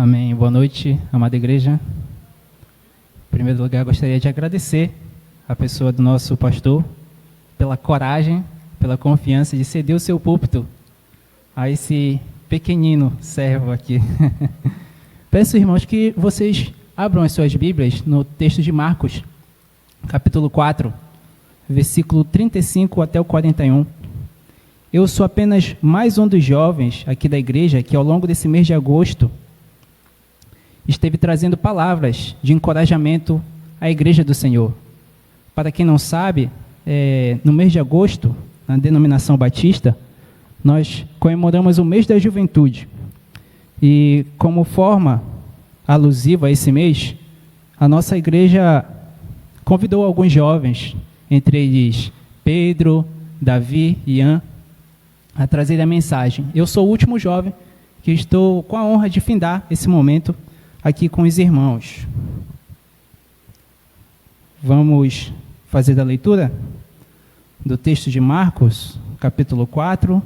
Amém. Boa noite, amada igreja. Em primeiro lugar, gostaria de agradecer a pessoa do nosso pastor pela coragem, pela confiança de ceder o seu púlpito a esse pequenino servo aqui. Peço, irmãos, que vocês abram as suas Bíblias no texto de Marcos, capítulo 4, versículo 35 até o 41. Eu sou apenas mais um dos jovens aqui da igreja que, ao longo desse mês de agosto, esteve trazendo palavras de encorajamento à igreja do Senhor. Para quem não sabe, no mês de agosto, na denominação batista, nós comemoramos o mês da juventude. E como forma alusiva a esse mês, a nossa igreja convidou alguns jovens, entre eles Pedro, Davi e Ian, a trazer a mensagem. Eu sou o último jovem que estou com a honra de findar esse momento aqui com os irmãos. Vamos fazer a leitura do texto de Marcos, capítulo 4,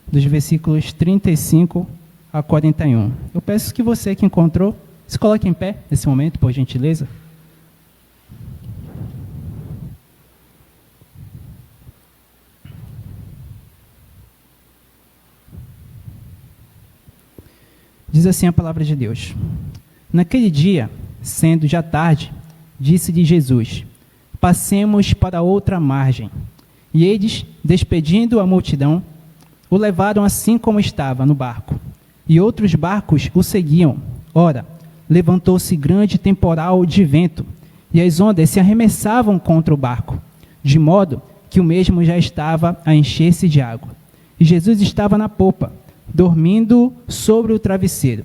dos versículos 35 a 41. Eu peço que você que encontrou, se coloque em pé nesse momento, por gentileza. Diz assim a palavra de Deus. Naquele dia, sendo já tarde, disse-lhe Jesus: passemos para outra margem. E eles, despedindo a multidão, o levaram assim como estava no barco. E outros barcos o seguiam. Ora, levantou-se grande temporal de vento, e as ondas se arremessavam contra o barco, de modo que o mesmo já estava a encher-se de água. E Jesus estava na popa, dormindo sobre o travesseiro.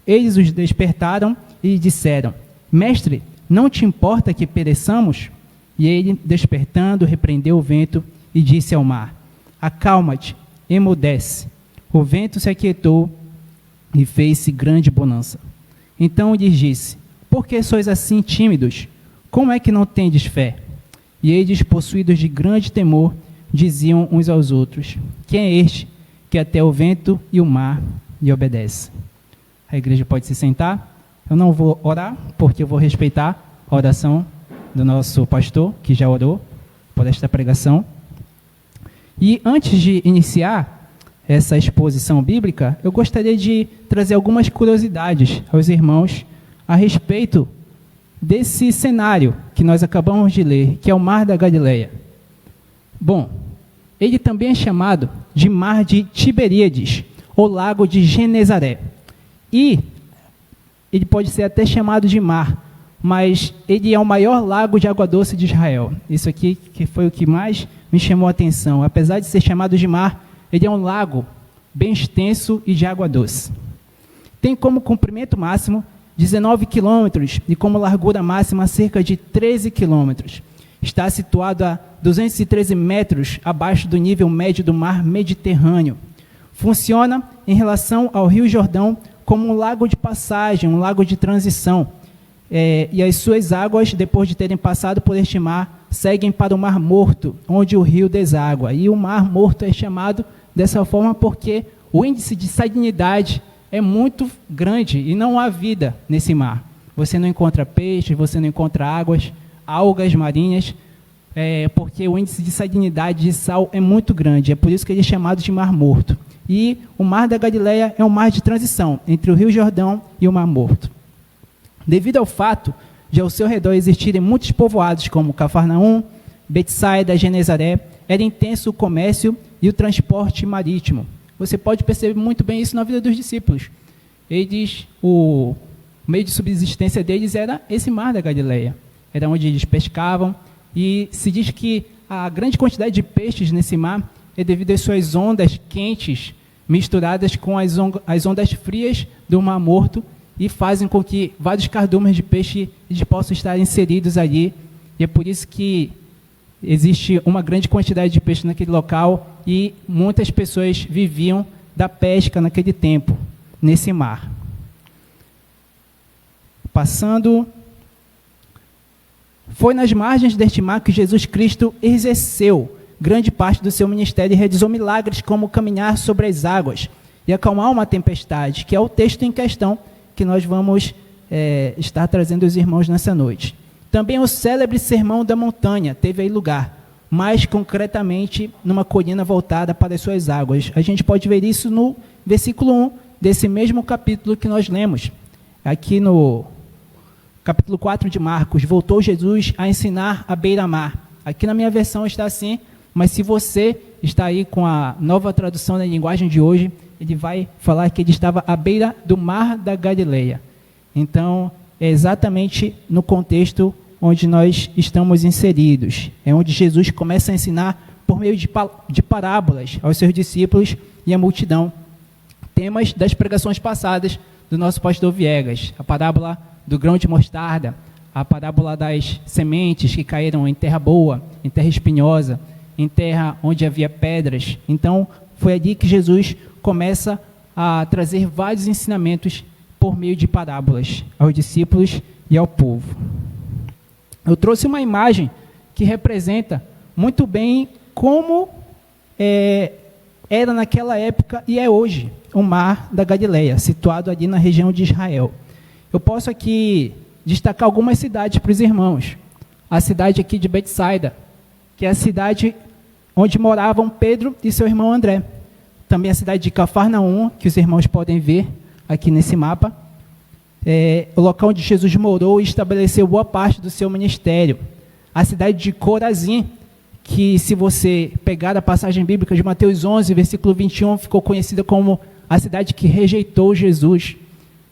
Eles os despertaram e lhe disseram: Mestre, não te importa que pereçamos? E ele, despertando, repreendeu o vento e disse ao mar: Acalma-te, emudece. O vento se aquietou e fez-se grande bonança. Então lhes disse: Por que sois assim tímidos? Como é que não tendes fé? E eles, possuídos de grande temor, diziam uns aos outros: Quem é este que até o vento e o mar lhe obedece? A igreja pode se sentar. Eu não vou orar, porque eu vou respeitar a oração do nosso pastor, que já orou por esta pregação. E antes de iniciar essa exposição bíblica, eu gostaria de trazer algumas curiosidades aos irmãos a respeito desse cenário que nós acabamos de ler, que é o Mar da Galileia. Bom, ele também é chamado de Mar de Tiberíades, ou Lago de Genezaré. E ele pode ser até chamado de mar, mas ele é o maior lago de água doce de Israel. Isso aqui que foi o que mais me chamou a atenção. Apesar de ser chamado de mar, ele é um lago bem extenso e de água doce. Tem como comprimento máximo 19 quilômetros e como largura máxima cerca de 13 quilômetros. Está situado a 213 metros abaixo do nível médio do mar Mediterrâneo. Funciona em relação ao Rio Jordão como um lago de passagem, um lago de transição. E as suas águas, depois de terem passado por este mar, seguem para o Mar Morto, onde o rio deságua. E o Mar Morto é chamado dessa forma porque o índice de salinidade é muito grande e não há vida nesse mar. Você não encontra peixes, você não encontra algas marinhas, porque o índice de salinidade de sal é muito grande. É por isso que ele é chamado de Mar Morto. E o Mar da Galileia é um mar de transição entre o Rio Jordão e o Mar Morto. Devido ao fato de ao seu redor existirem muitos povoados como Cafarnaum, Betsaida, Genezaré, era intenso o comércio e o transporte marítimo. Você pode perceber muito bem isso na vida dos discípulos. O meio de subsistência deles era esse Mar da Galileia. Era onde eles pescavam, e se diz que a grande quantidade de peixes nesse mar é devido às suas ondas quentes misturadas com as ondas frias do Mar Morto, e fazem com que vários cardumes de peixe possam estar inseridos ali. E é por isso que existe uma grande quantidade de peixe naquele local, e muitas pessoas viviam da pesca naquele tempo, nesse mar. Passando, foi nas margens deste mar que Jesus Cristo exerceu grande parte do seu ministério e realizou milagres como caminhar sobre as águas e acalmar uma tempestade, que é o texto em questão que nós vamos estar trazendo aos irmãos nessa noite. Também o célebre Sermão da Montanha teve aí lugar, mais concretamente numa colina voltada para as suas águas. A gente pode ver isso no versículo 1 desse mesmo capítulo que nós lemos. Aqui no capítulo 4 de Marcos, voltou Jesus a ensinar à beira-mar. Aqui na minha versão está assim, mas se você está aí com a nova tradução da linguagem de hoje, ele vai falar que ele estava à beira do mar da Galileia. Então, é exatamente no contexto onde nós estamos inseridos. É onde Jesus começa a ensinar por meio de parábolas aos seus discípulos e à multidão. Temas das pregações passadas do nosso pastor Viegas. A parábola do grão de mostarda, a parábola das sementes que caíram em terra boa, em terra espinhosa, em terra onde havia pedras. Então, foi ali que Jesus começa a trazer vários ensinamentos por meio de parábolas aos discípulos e ao povo. Eu trouxe uma imagem que representa muito bem como era naquela época e é hoje o mar da Galileia, situado ali na região de Israel. Eu posso aqui destacar algumas cidades para os irmãos. A cidade aqui de Betsaida, que é a cidade onde moravam Pedro e seu irmão André. Também a cidade de Cafarnaum, que os irmãos podem ver aqui nesse mapa. O local onde Jesus morou e estabeleceu boa parte do seu ministério. A cidade de Corazim, que se você pegar a passagem bíblica de Mateus 11, versículo 21, ficou conhecida como a cidade que rejeitou Jesus.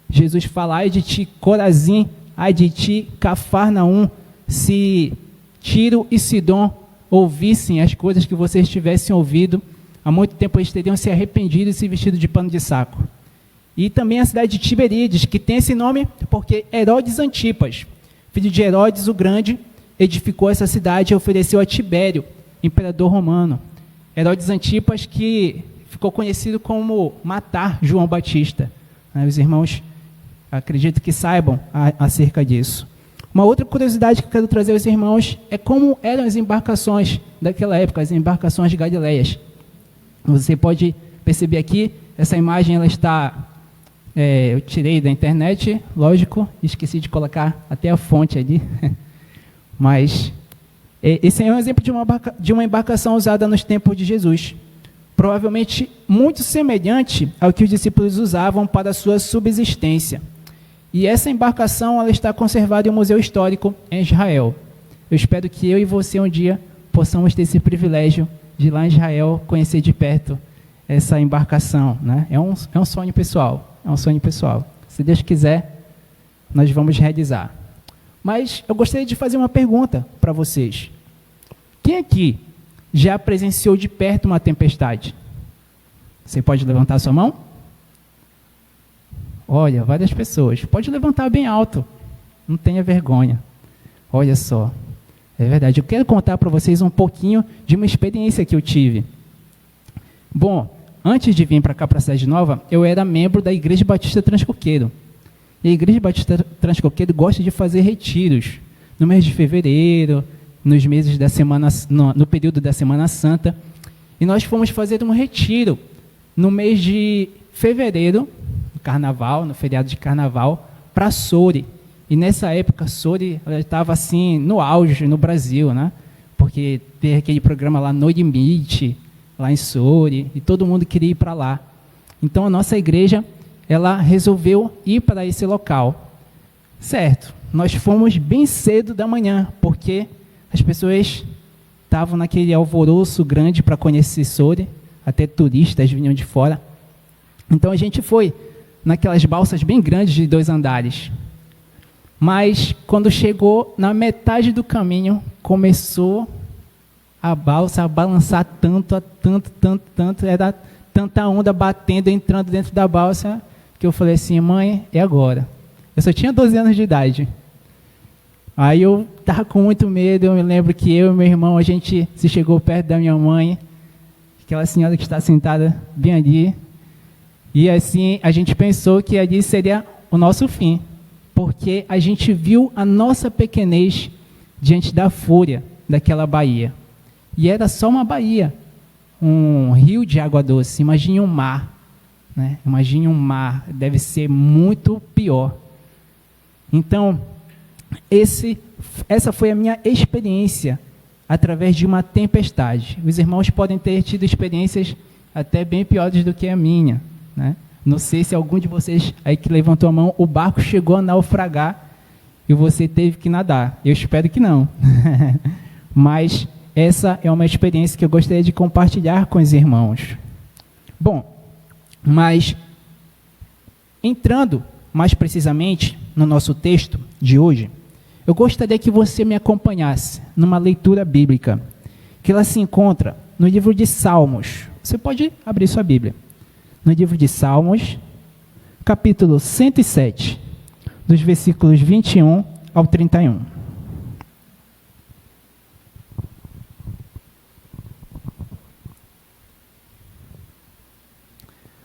Jesus fala, ai de ti Corazim, ai de ti Cafarnaum, se Tiro e Sidom ouvissem as coisas que vocês tivessem ouvido, há muito tempo eles teriam se arrependido e se vestido de pano de saco. E também a cidade de Tiberíades, que tem esse nome porque Herodes Antipas, filho de Herodes o Grande, edificou essa cidade e ofereceu a Tibério, imperador romano. Herodes Antipas, que ficou conhecido como matar João Batista. Os irmãos acredito que saibam acerca disso. Uma outra curiosidade que eu quero trazer aos irmãos é como eram as embarcações daquela época, as embarcações de Galileias. Você pode perceber aqui, essa imagem ela está... eu tirei da internet, lógico, esqueci de colocar até a fonte ali. Mas esse é um exemplo de uma embarcação usada nos tempos de Jesus. Provavelmente muito semelhante ao que os discípulos usavam para a sua subsistência. E essa embarcação ela está conservada em um museu histórico em Israel. Eu espero que eu e você um dia possamos ter esse privilégio de ir lá em Israel conhecer de perto essa embarcação. Né? É um sonho pessoal. É um sonho pessoal. Se Deus quiser, nós vamos realizar. Mas eu gostaria de fazer uma pergunta para vocês. Quem aqui já presenciou de perto uma tempestade? Você pode levantar a sua mão? Olha, várias pessoas. Pode levantar bem alto. Não tenha vergonha. Olha só. É verdade. Eu quero contar para vocês um pouquinho de uma experiência que eu tive. Bom, antes de vir para cá, para a Cidade Nova, eu era membro da Igreja Batista Transcoqueiro. E a Igreja Batista Transcoqueiro gosta de fazer retiros no mês de fevereiro, nos meses da semana, no período da Semana Santa. E nós fomos fazer um retiro no mês de fevereiro, no Carnaval, no feriado de Carnaval, para Soure. E nessa época, Soure estava assim no auge no Brasil, né? Porque teve aquele programa lá No Limite, lá em Soure, e todo mundo queria ir para lá. Então a nossa igreja, ela resolveu ir para esse local. Certo, nós fomos bem cedo da manhã, porque as pessoas estavam naquele alvoroço grande para conhecer Soure, até turistas vinham de fora. Então a gente foi naquelas balsas bem grandes de 2 andares. Mas quando chegou na metade do caminho, começou a balsa a balançar tanto, era tanta onda batendo, entrando dentro da balsa, que eu falei assim, mãe, é agora. Eu só tinha 12 anos de idade. Aí eu estava com muito medo, eu me lembro que eu e meu irmão, a gente se chegou perto da minha mãe, aquela senhora que está sentada bem ali, e assim a gente pensou que ali seria o nosso fim, porque a gente viu a nossa pequenez diante da fúria daquela baía. E era só uma baía, um rio de água doce, imagine um mar. né? Imagine um mar, deve ser muito pior. Então, essa foi a minha experiência através de uma tempestade. Os irmãos podem ter tido experiências até bem piores do que a minha, né? Não sei se algum de vocês aí que levantou a mão, o barco chegou a naufragar e você teve que nadar. Eu espero que não. Mas essa é uma experiência que eu gostaria de compartilhar com os irmãos. Bom, mas entrando mais precisamente no nosso texto de hoje, eu gostaria que você me acompanhasse numa leitura bíblica, que ela se encontra no livro de Salmos. Você pode abrir sua Bíblia. No livro de Salmos, capítulo 107, dos versículos 21 ao 31.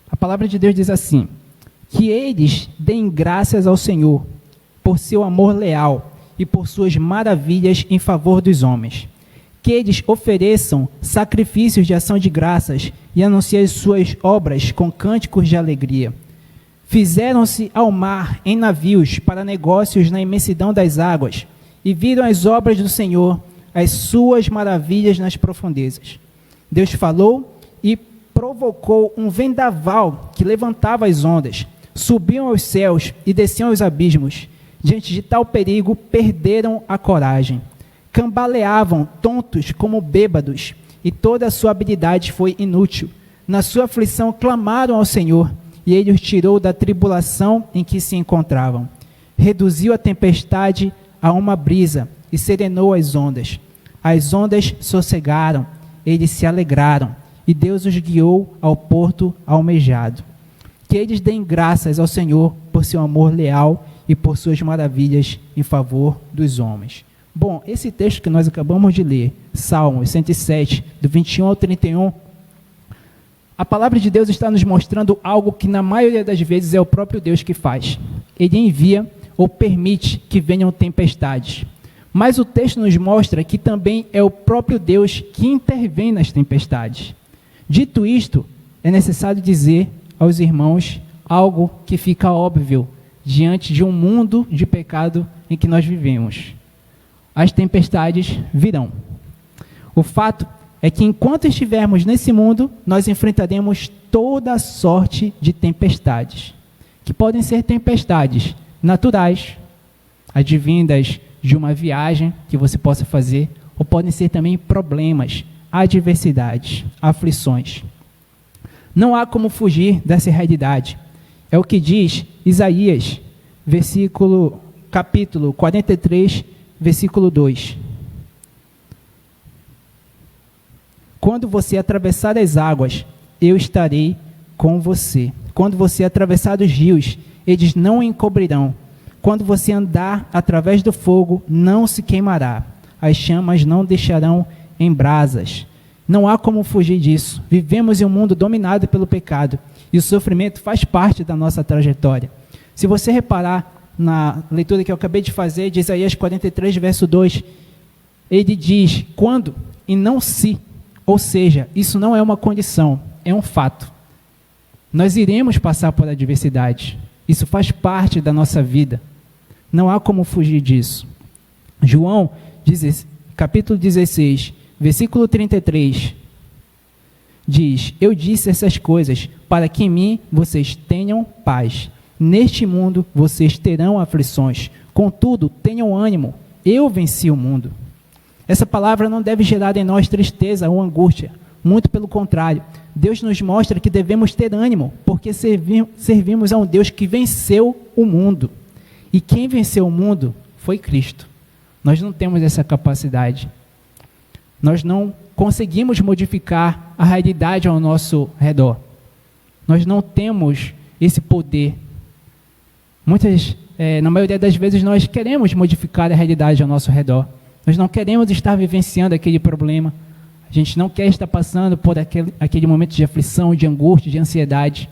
A palavra de Deus diz assim: que eles deem graças ao Senhor por seu amor leal e por suas maravilhas em favor dos homens. Que eles ofereçam sacrifícios de ação de graças e anunciem suas obras com cânticos de alegria. Fizeram-se ao mar em navios para negócios na imensidão das águas e viram as obras do Senhor, as suas maravilhas nas profundezas. Deus falou e provocou um vendaval que levantava as ondas, subiam aos céus e desciam aos abismos. Diante de tal perigo, perderam a coragem. Cambaleavam, tontos como bêbados, e toda a sua habilidade foi inútil. Na sua aflição, clamaram ao Senhor, e ele os tirou da tribulação em que se encontravam. Reduziu a tempestade a uma brisa, e serenou as ondas. As ondas sossegaram, eles se alegraram, e Deus os guiou ao porto almejado. Que eles deem graças ao Senhor por seu amor leal e por suas maravilhas em favor dos homens. Bom, esse texto que nós acabamos de ler, Salmos 107, do 21 ao 31, a palavra de Deus está nos mostrando algo que na maioria das vezes é o próprio Deus que faz. Ele envia ou permite que venham tempestades. Mas o texto nos mostra que também é o próprio Deus que intervém nas tempestades. Dito isto, é necessário dizer aos irmãos algo que fica óbvio diante de um mundo de pecado em que nós vivemos. As tempestades virão. O fato é que enquanto estivermos nesse mundo, nós enfrentaremos toda sorte de tempestades, que podem ser tempestades naturais, advindas de uma viagem que você possa fazer, ou podem ser também problemas, adversidades, aflições. Não há como fugir dessa realidade. É o que diz Isaías, capítulo 43, versículo 2. Quando você atravessar as águas, eu estarei com você. Quando você atravessar os rios, eles não o encobrirão. Quando você andar através do fogo, não se queimará. As chamas não deixarão em brasas. Não há como fugir disso. Vivemos em um mundo dominado pelo pecado. E o sofrimento faz parte da nossa trajetória. Se você reparar na leitura que eu acabei de fazer, de Isaías 43, verso 2, ele diz, quando e não se. Ou seja, isso não é uma condição, é um fato. Nós iremos passar por adversidade. Isso faz parte da nossa vida. Não há como fugir disso. João, capítulo 16, versículo 33, diz, eu disse essas coisas para que em mim vocês tenham paz. Neste mundo vocês terão aflições. Contudo, tenham ânimo. Eu venci o mundo. Essa palavra não deve gerar em nós tristeza ou angústia. Muito pelo contrário. Deus nos mostra que devemos ter ânimo, porque servimos a um Deus que venceu o mundo. E quem venceu o mundo foi Cristo. Nós não temos essa capacidade. Nós não conseguimos modificar a realidade ao nosso redor. Nós não temos esse poder. Na maioria das vezes, nós queremos modificar a realidade ao nosso redor. Nós não queremos estar vivenciando aquele problema. A gente não quer estar passando por aquele momento de aflição, de angústia, de ansiedade.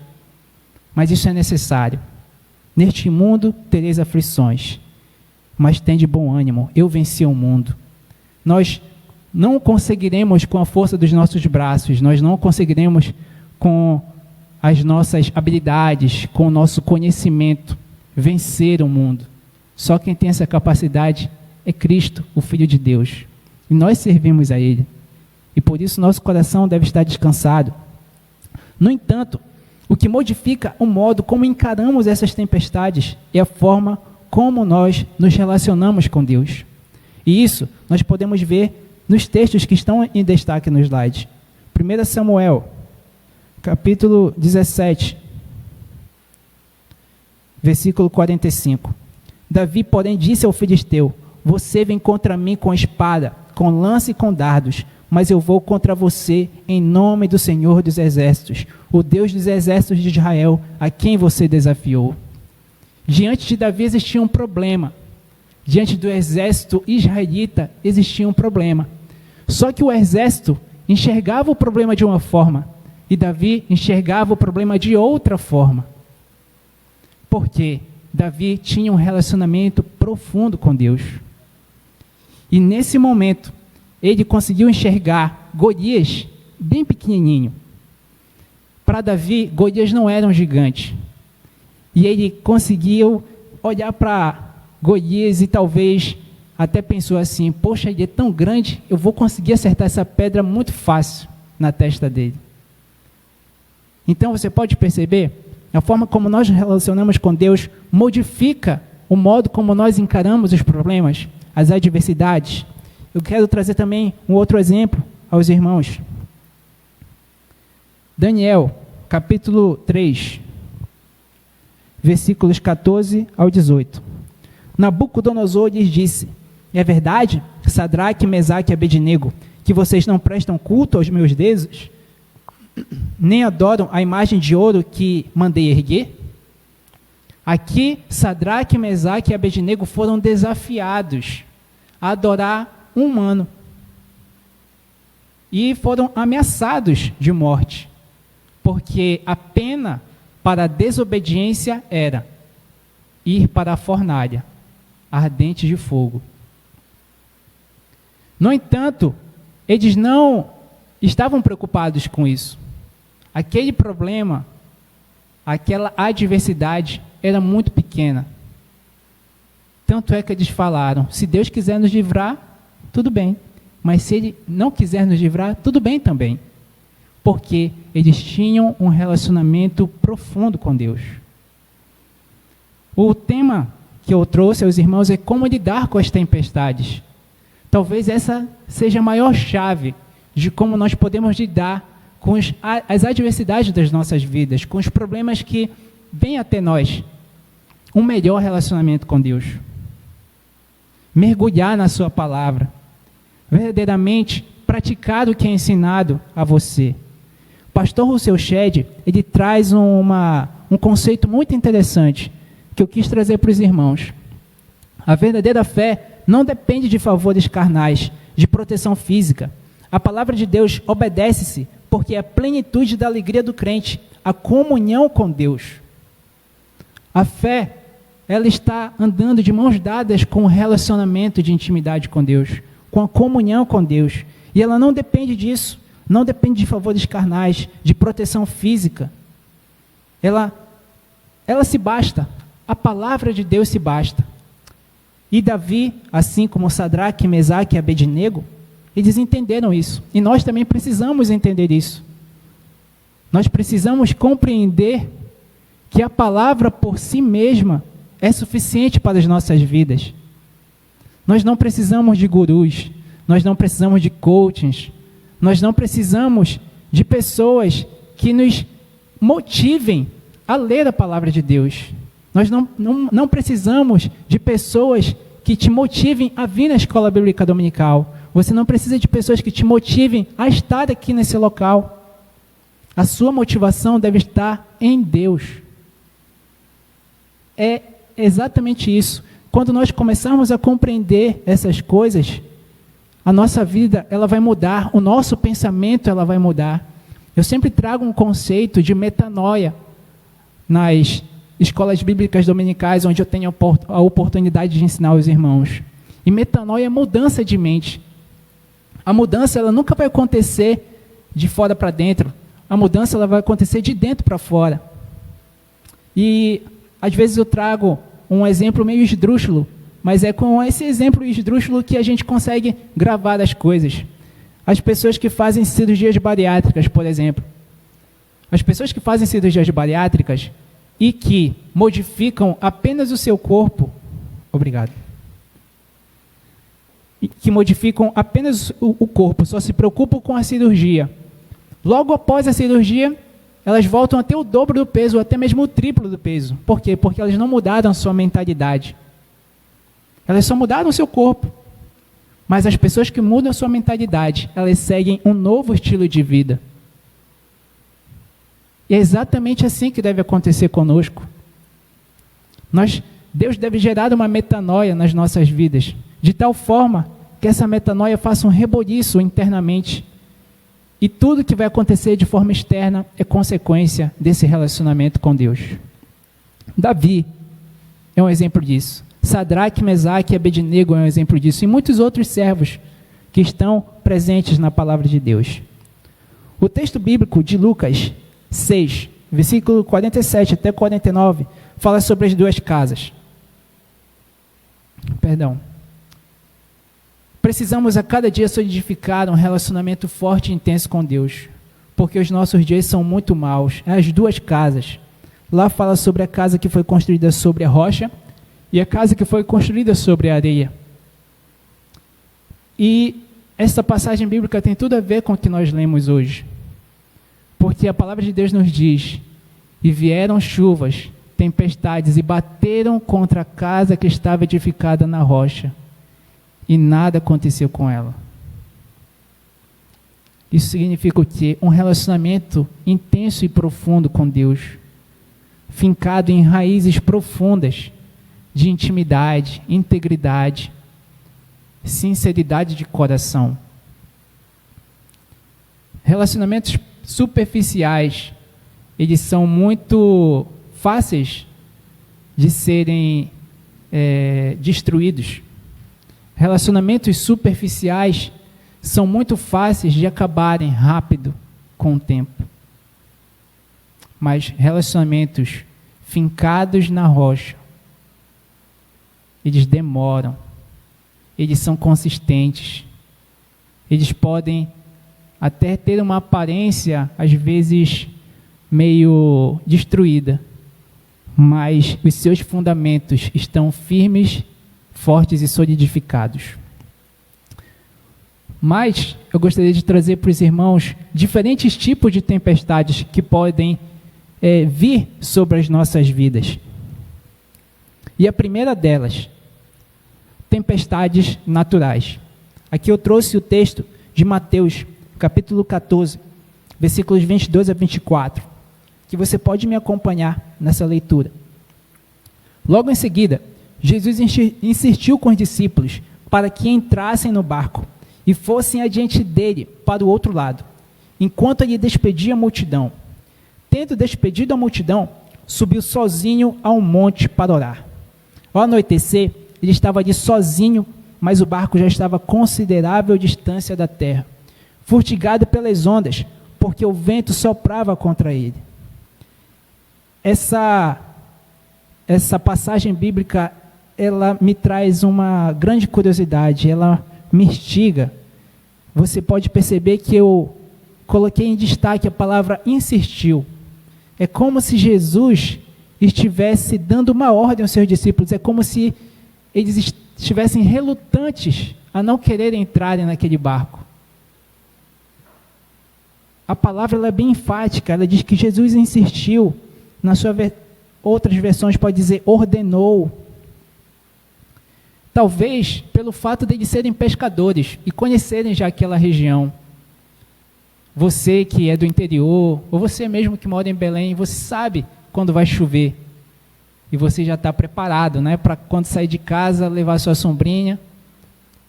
Mas isso é necessário. Neste mundo tereis aflições, mas tende bom ânimo. Eu venci o mundo. Nós não conseguiremos com a força dos nossos braços, nós não conseguiremos com as nossas habilidades, com o nosso conhecimento, vencer o mundo. Só quem tem essa capacidade é Cristo, o Filho de Deus. E nós servimos a Ele. E por isso nosso coração deve estar descansado. No entanto, o que modifica o modo como encaramos essas tempestades é a forma como nós nos relacionamos com Deus. E isso nós podemos ver nos textos que estão em destaque no slide. 1 Samuel, capítulo 17, versículo 45. Davi, porém, disse ao filisteu: você vem contra mim com espada, com lança e com dardos, mas eu vou contra você em nome do Senhor dos Exércitos, o Deus dos exércitos de Israel, a quem você desafiou. Diante de Davi existia um problema. Diante do exército israelita existia um problema. Só que o exército enxergava o problema de uma forma e Davi enxergava o problema de outra forma. Por quê? Davi tinha um relacionamento profundo com Deus. E nesse momento, ele conseguiu enxergar Golias bem pequenininho. Para Davi, Golias não era um gigante. E ele conseguiu olhar para Golias e talvez até pensou assim: poxa, ele é tão grande, eu vou conseguir acertar essa pedra muito fácil na testa dele. Então você pode perceber, a forma como nós nos relacionamos com Deus modifica o modo como nós encaramos os problemas, as adversidades. Eu quero trazer também um outro exemplo aos irmãos. Daniel, capítulo 3, versículos 14 ao 18. Nabucodonosor lhes disse: é verdade, Sadraque, Mesaque e Abednego, que vocês não prestam culto aos meus deuses, nem adoram a imagem de ouro que mandei erguer? Aqui, Sadraque, Mesaque e Abednego foram desafiados a adorar um humano e foram ameaçados de morte, porque a pena para a desobediência era ir para a fornalha ardente de fogo. No entanto, eles não estavam preocupados com isso. Aquele problema, aquela adversidade era muito pequena. Tanto é que eles falaram: se Deus quiser nos livrar, tudo bem. Mas se Ele não quiser nos livrar, tudo bem também. Porque eles tinham um relacionamento profundo com Deus. O tema que eu trouxe aos irmãos é como lidar com as tempestades. Talvez essa seja a maior chave de como nós podemos lidar com as adversidades das nossas vidas, com os problemas que vêm até nós. Um melhor relacionamento com Deus. Mergulhar na sua palavra. Verdadeiramente praticar o que é ensinado a você. O pastor Russell Shedd, ele traz um conceito muito interessante que eu quis trazer para os irmãos. A verdadeira fé não depende de favores carnais, de proteção física. A palavra de Deus obedece-se porque é a plenitude da alegria do crente, a comunhão com Deus. A fé, ela está andando de mãos dadas com o relacionamento de intimidade com Deus, com a comunhão com Deus. E ela não depende disso, não depende de favores carnais, de proteção física. Ela se basta, a palavra de Deus se basta. E Davi, assim como Sadraque, Mesaque e Abednego, eles entenderam isso. E nós também precisamos entender isso. Nós precisamos compreender que a palavra por si mesma é suficiente para as nossas vidas. Nós não precisamos de gurus, nós não precisamos de coachings, nós não precisamos de pessoas que nos motivem a ler a palavra de Deus. Nós não precisamos de pessoas que te motivem a vir na escola bíblica dominical. Você não precisa de pessoas que te motivem a estar aqui nesse local. A sua motivação deve estar em Deus. É exatamente isso. Quando nós começarmos a compreender essas coisas, a nossa vida ela vai mudar, o nosso pensamento ela vai mudar. Eu sempre trago um conceito de metanoia nas escolas bíblicas dominicais, onde eu tenho a oportunidade de ensinar aos irmãos. E metanoia é mudança de mente. A mudança ela nunca vai acontecer de fora para dentro. a mudança ela vai acontecer de dentro para fora. E às vezes eu trago um exemplo meio esdrúxulo, mas é com esse exemplo esdrúxulo que a gente consegue gravar as coisas. As pessoas que fazem cirurgias bariátricas, por exemplo. As pessoas que fazem cirurgias bariátricas e que modificam apenas o seu corpo, obrigado, e que modificam apenas o corpo, só se preocupam com a cirurgia. Logo após a cirurgia, elas voltam a ter o dobro do peso, ou até mesmo o triplo do peso. Por quê? Porque elas não mudaram a sua mentalidade. Elas só mudaram o seu corpo. Mas as pessoas que mudam a sua mentalidade, elas seguem um novo estilo de vida. E é exatamente assim que deve acontecer conosco. Deus deve gerar uma metanoia nas nossas vidas, de tal forma que essa metanoia faça um reboliço internamente. E tudo que vai acontecer de forma externa é consequência desse relacionamento com Deus. Davi é um exemplo disso. Sadraque, Mesaque e Abednego é um exemplo disso. E muitos outros servos que estão presentes na palavra de Deus. O texto bíblico de Lucas 6, versículo 47 até 49, fala sobre as duas casas. Precisamos a cada dia solidificar um relacionamento forte e intenso com Deus, porque os nossos dias são muito maus. As duas casas. Lá fala sobre a casa que foi construída sobre a rocha e a casa que foi construída sobre a areia. E essa passagem bíblica tem tudo a ver com o que nós lemos hoje. Porque a palavra de Deus nos diz: e vieram chuvas, tempestades, e bateram contra a casa que estava edificada na rocha, e nada aconteceu com ela. Isso significa o quê? Um relacionamento intenso e profundo com Deus, fincado em raízes profundas de intimidade, integridade, sinceridade de coração. Relacionamentos superficiais, eles são muito fáceis de serem destruídos. Relacionamentos superficiais são muito fáceis de acabarem rápido com o tempo. Mas relacionamentos fincados na rocha, eles demoram, eles são consistentes, eles podem até ter uma aparência, às vezes, meio destruída, mas os seus fundamentos estão firmes, fortes e solidificados. Mas eu gostaria de trazer para os irmãos diferentes tipos de tempestades que podem vir sobre as nossas vidas. E a primeira delas, tempestades naturais. Aqui eu trouxe o texto de Mateus, capítulo 14, versículos 22 a 24, que você pode me acompanhar nessa leitura. Logo em seguida, Jesus insistiu com os discípulos para que entrassem no barco e fossem adiante dele para o outro lado, enquanto ele despedia a multidão. Tendo despedido a multidão, subiu sozinho a um monte para orar. Ao anoitecer, ele estava ali sozinho, mas o barco já estava a considerável distância da terra, fustigado pelas ondas, porque o vento soprava contra ele. Essa passagem bíblica, ela me traz uma grande curiosidade, ela me instiga. Você pode perceber que eu coloquei em destaque a palavra insistiu. É como se Jesus estivesse dando uma ordem aos seus discípulos, é como se eles estivessem relutantes a não quererem entrarem naquele barco. A palavra ela é bem enfática, ela diz que Jesus insistiu, outras versões pode dizer ordenou. Talvez pelo fato de eles serem pescadores e conhecerem já aquela região. Você que é do interior, ou você mesmo que mora em Belém, você sabe quando vai chover. E você já está preparado, né, para quando sair de casa, levar sua sombrinha,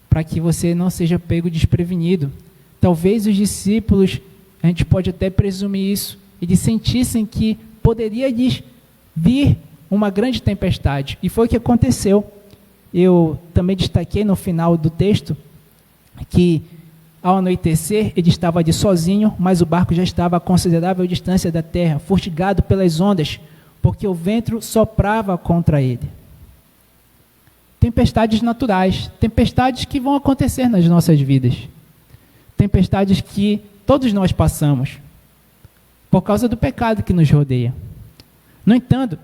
para que você não seja pego desprevenido. Talvez os discípulos, a gente pode até presumir isso, eles sentissem que poderia lhes vir uma grande tempestade. E foi o que aconteceu. Eu também destaquei no final do texto que Ao anoitecer, ele estava ali sozinho, mas o barco já estava a considerável distância da terra, fustigado pelas ondas, porque o vento soprava contra ele. Tempestades naturais, tempestades que vão acontecer nas nossas vidas. Tempestades que todos nós passamos, por causa do pecado que nos rodeia. No entanto,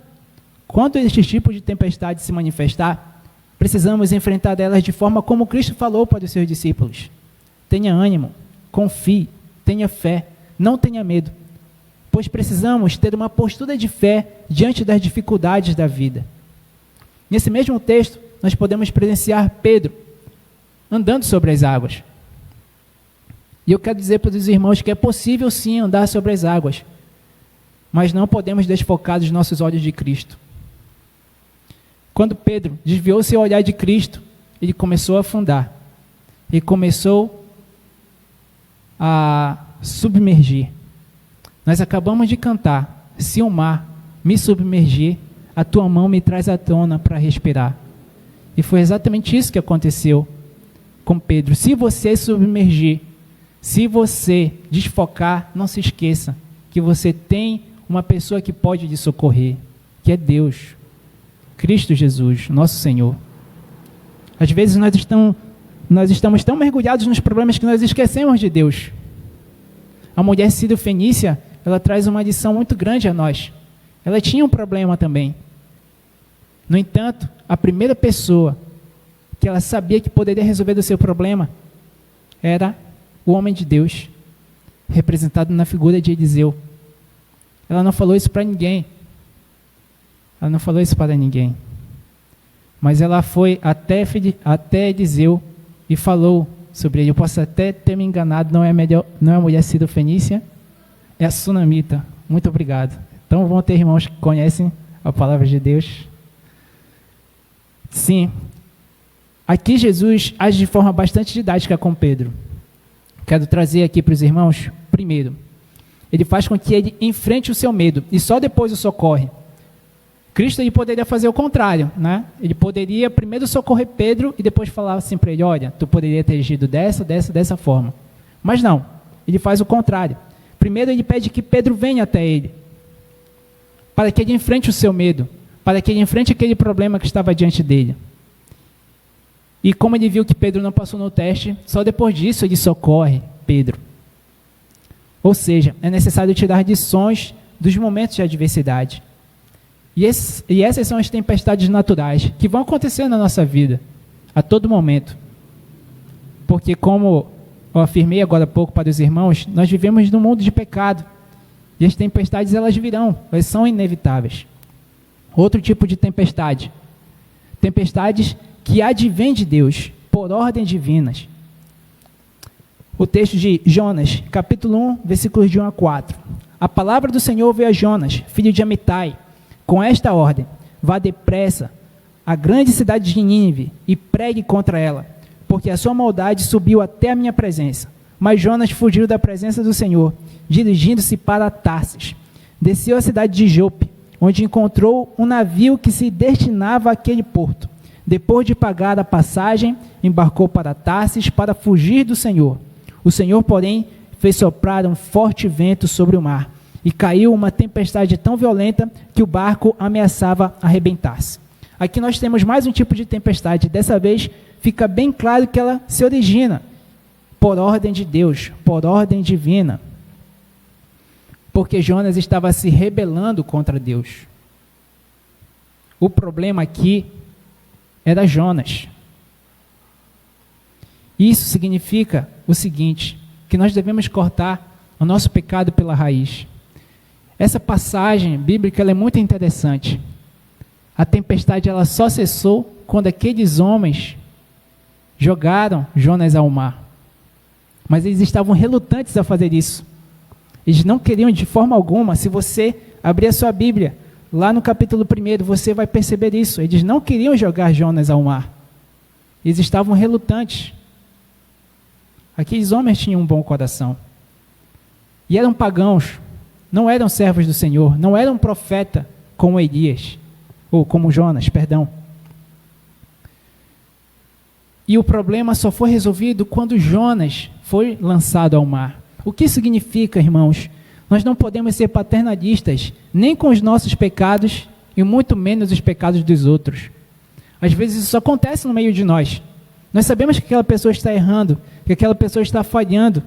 quando este tipo de tempestade se manifestar, precisamos enfrentar elas de forma como Cristo falou para os seus discípulos. Tenha ânimo, confie, tenha fé, não tenha medo, pois precisamos ter uma postura de fé diante das dificuldades da vida. Nesse mesmo texto, nós podemos presenciar Pedro andando sobre as águas. E eu quero dizer para os irmãos que é possível sim andar sobre as águas, mas não podemos desfocar os nossos olhos de Cristo. Quando Pedro desviou seu olhar de Cristo, ele começou a afundar. Ele começou a submergir. Nós acabamos de cantar: se o mar me submergir, a tua mão me traz à tona para respirar. E foi exatamente isso que aconteceu com Pedro. Se você submergir, se você desfocar, não se esqueça que você tem uma pessoa que pode lhe socorrer, que é Deus, Cristo Jesus, nosso Senhor. Às vezes nós estamos tão mergulhados nos problemas que nós esquecemos de Deus. A mulher sírio-fenícia, ela traz uma lição muito grande a nós. Ela tinha um problema também. No entanto, a primeira pessoa que ela sabia que poderia resolver o seu problema era o homem de Deus, representado na figura de Eliseu. Ela não falou isso para ninguém. Ela não falou isso para ninguém. Mas ela foi até Eliseu e falou sobre ele. Eu posso até ter me enganado, não é a mulher sírio-fenícia, é a sunamita. Muito obrigado. Então vão ter irmãos que conhecem a palavra de Deus. Sim, aqui Jesus age de forma bastante didática com Pedro. Quero trazer aqui para os irmãos, primeiro, ele faz com que ele enfrente o seu medo e só depois o socorre. Cristo ele poderia fazer o contrário, né? Ele poderia primeiro socorrer Pedro e depois falar assim para ele: olha, tu poderia ter agido dessa forma. Mas não, ele faz o contrário. Primeiro ele pede que Pedro venha até ele, para que ele enfrente o seu medo, para que ele enfrente aquele problema que estava diante dele. E como ele viu que Pedro não passou no teste, só depois disso ele socorre Pedro. Ou seja, é necessário tirar lições dos momentos de adversidade. E essas são as tempestades naturais que vão acontecer na nossa vida, a todo momento. Porque como eu afirmei agora há pouco para os irmãos, nós vivemos num mundo de pecado. E as tempestades elas virão, elas são inevitáveis. Outro tipo de tempestade. Tempestades que advêm de Deus, por ordem divinas. O texto de Jonas, capítulo 1, versículos de 1 a 4. A palavra do Senhor veio a Jonas, filho de Amitai, com esta ordem: vá depressa à grande cidade de Nínive e pregue contra ela, porque a sua maldade subiu até a minha presença. Mas Jonas fugiu da presença do Senhor, dirigindo-se para Tarsis. Desceu à cidade de Jope, onde encontrou um navio que se destinava àquele porto. Depois de pagar a passagem, embarcou para Tarsis para fugir do Senhor. O Senhor, porém, fez soprar um forte vento sobre o mar, e caiu uma tempestade tão violenta que o barco ameaçava arrebentar-se. Aqui nós temos mais um tipo de tempestade. Dessa vez, fica bem claro que ela se origina por ordem de Deus, por ordem divina. Porque Jonas estava se rebelando contra Deus. O problema aqui era Jonas. Isso significa o seguinte, que nós devemos cortar o nosso pecado pela raiz. Essa passagem bíblica ela é muito interessante. A tempestade ela só cessou quando aqueles homens jogaram Jonas ao mar. Mas eles estavam relutantes a fazer isso. Eles não queriam de forma alguma. Se você abrir a sua Bíblia, lá no capítulo 1, você vai perceber isso. Eles não queriam jogar Jonas ao mar. Eles estavam relutantes. Aqueles homens tinham um bom coração. E eram pagãos. Não eram servos do Senhor. Não eram profeta como Elias. Ou como Jonas, perdão. E o problema só foi resolvido quando Jonas foi lançado ao mar. O que significa, irmãos? Nós não podemos ser paternalistas, nem com os nossos pecados, e muito menos os pecados dos outros. Às vezes isso acontece no meio de nós. Nós sabemos que aquela pessoa está errando, que aquela pessoa está falhando.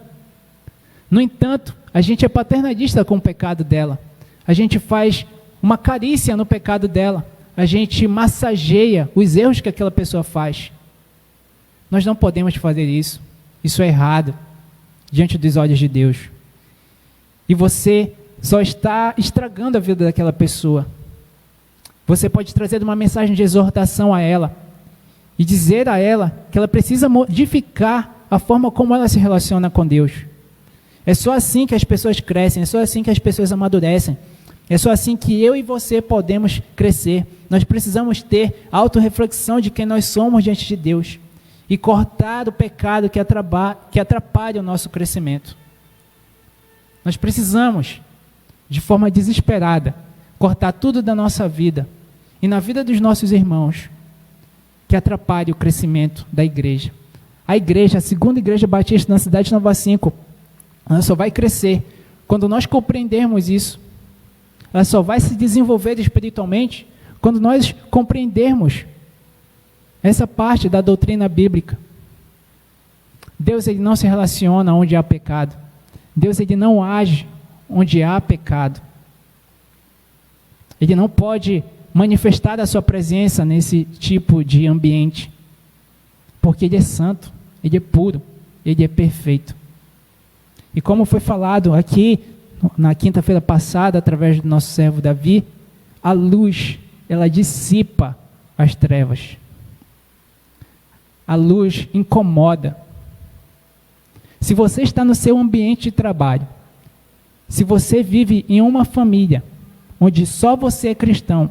No entanto, a gente é paternalista com o pecado dela. A gente faz uma carícia no pecado dela. A gente massageia os erros que aquela pessoa faz. Nós não podemos fazer isso. Isso é errado diante dos olhos de Deus. E você só está estragando a vida daquela pessoa. Você pode trazer uma mensagem de exortação a ela e dizer a ela que ela precisa modificar a forma como ela se relaciona com Deus. É só assim que as pessoas crescem, é só assim que as pessoas amadurecem. É só assim que eu e você podemos crescer. Nós precisamos ter autorreflexão de quem nós somos diante de Deus e cortar o pecado que atrapalha o nosso crescimento. Nós precisamos, de forma desesperada, cortar tudo da nossa vida e na vida dos nossos irmãos que atrapalhe o crescimento da igreja. A igreja, a segunda igreja batista na cidade de Nova 5, ela só vai crescer quando nós compreendermos isso. Ela só vai se desenvolver espiritualmente quando nós compreendermos essa parte da doutrina bíblica. Deus, ele não se relaciona onde há pecado. Deus, ele não age onde há pecado. Ele não pode manifestar a sua presença nesse tipo de ambiente, porque ele é santo, ele é puro, ele é perfeito. E como foi falado aqui na quinta-feira passada, através do nosso servo Davi, a luz, ela dissipa as trevas. A luz incomoda. Se você está no seu ambiente de trabalho, se você vive em uma família onde só você é cristão,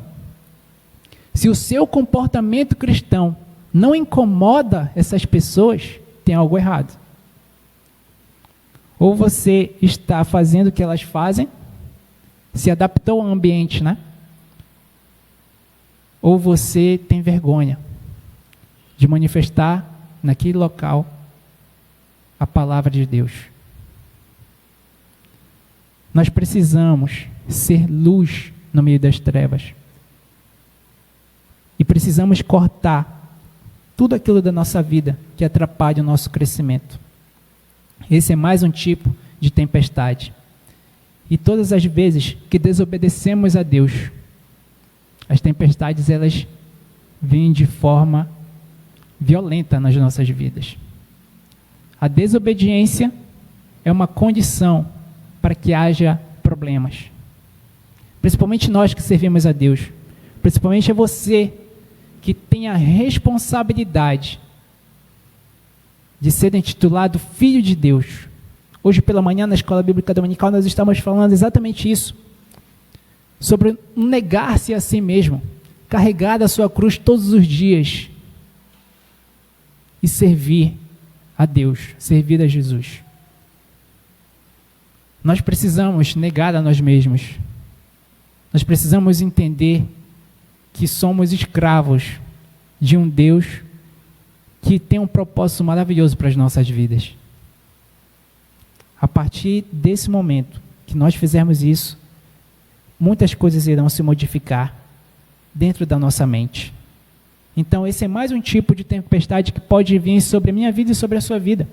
se o seu comportamento cristão não incomoda essas pessoas, tem algo errado. Ou você está fazendo o que elas fazem, se adaptou ao ambiente, né? Ou você tem vergonha de manifestar naquele local a palavra de Deus. Nós precisamos ser luz no meio das trevas. E precisamos cortar tudo aquilo da nossa vida que atrapalha o nosso crescimento. Esse é mais um tipo de tempestade. E todas as vezes que desobedecemos a Deus, as tempestades, elas vêm de forma violenta nas nossas vidas. A desobediência é uma condição para que haja problemas. Principalmente nós que servimos a Deus. Principalmente é você que tem a responsabilidade de ser intitulado Filho de Deus. Hoje pela manhã, na Escola Bíblica Dominical, nós estamos falando exatamente isso. Sobre negar-se a si mesmo, carregar a sua cruz todos os dias e servir a Deus, servir a Jesus. Nós precisamos negar a nós mesmos. Nós precisamos entender que somos escravos de um Deus que tem um propósito maravilhoso para as nossas vidas. A partir desse momento que nós fizermos isso, muitas coisas irão se modificar dentro da nossa mente. Então esse é mais um tipo de tempestade que pode vir sobre a minha vida e sobre a sua vida.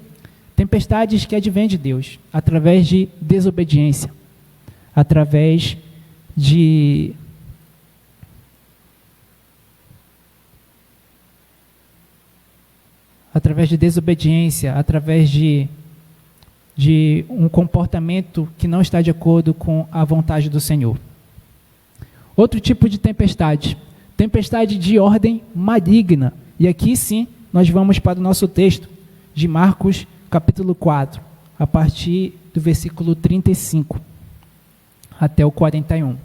Tempestades que advêm de Deus, através de desobediência, através de desobediência, através de um comportamento que não está de acordo com a vontade do Senhor. Outro tipo de tempestade de ordem maligna. E aqui sim, nós vamos para o nosso texto de Marcos, capítulo 4, a partir do versículo 35 até o 41.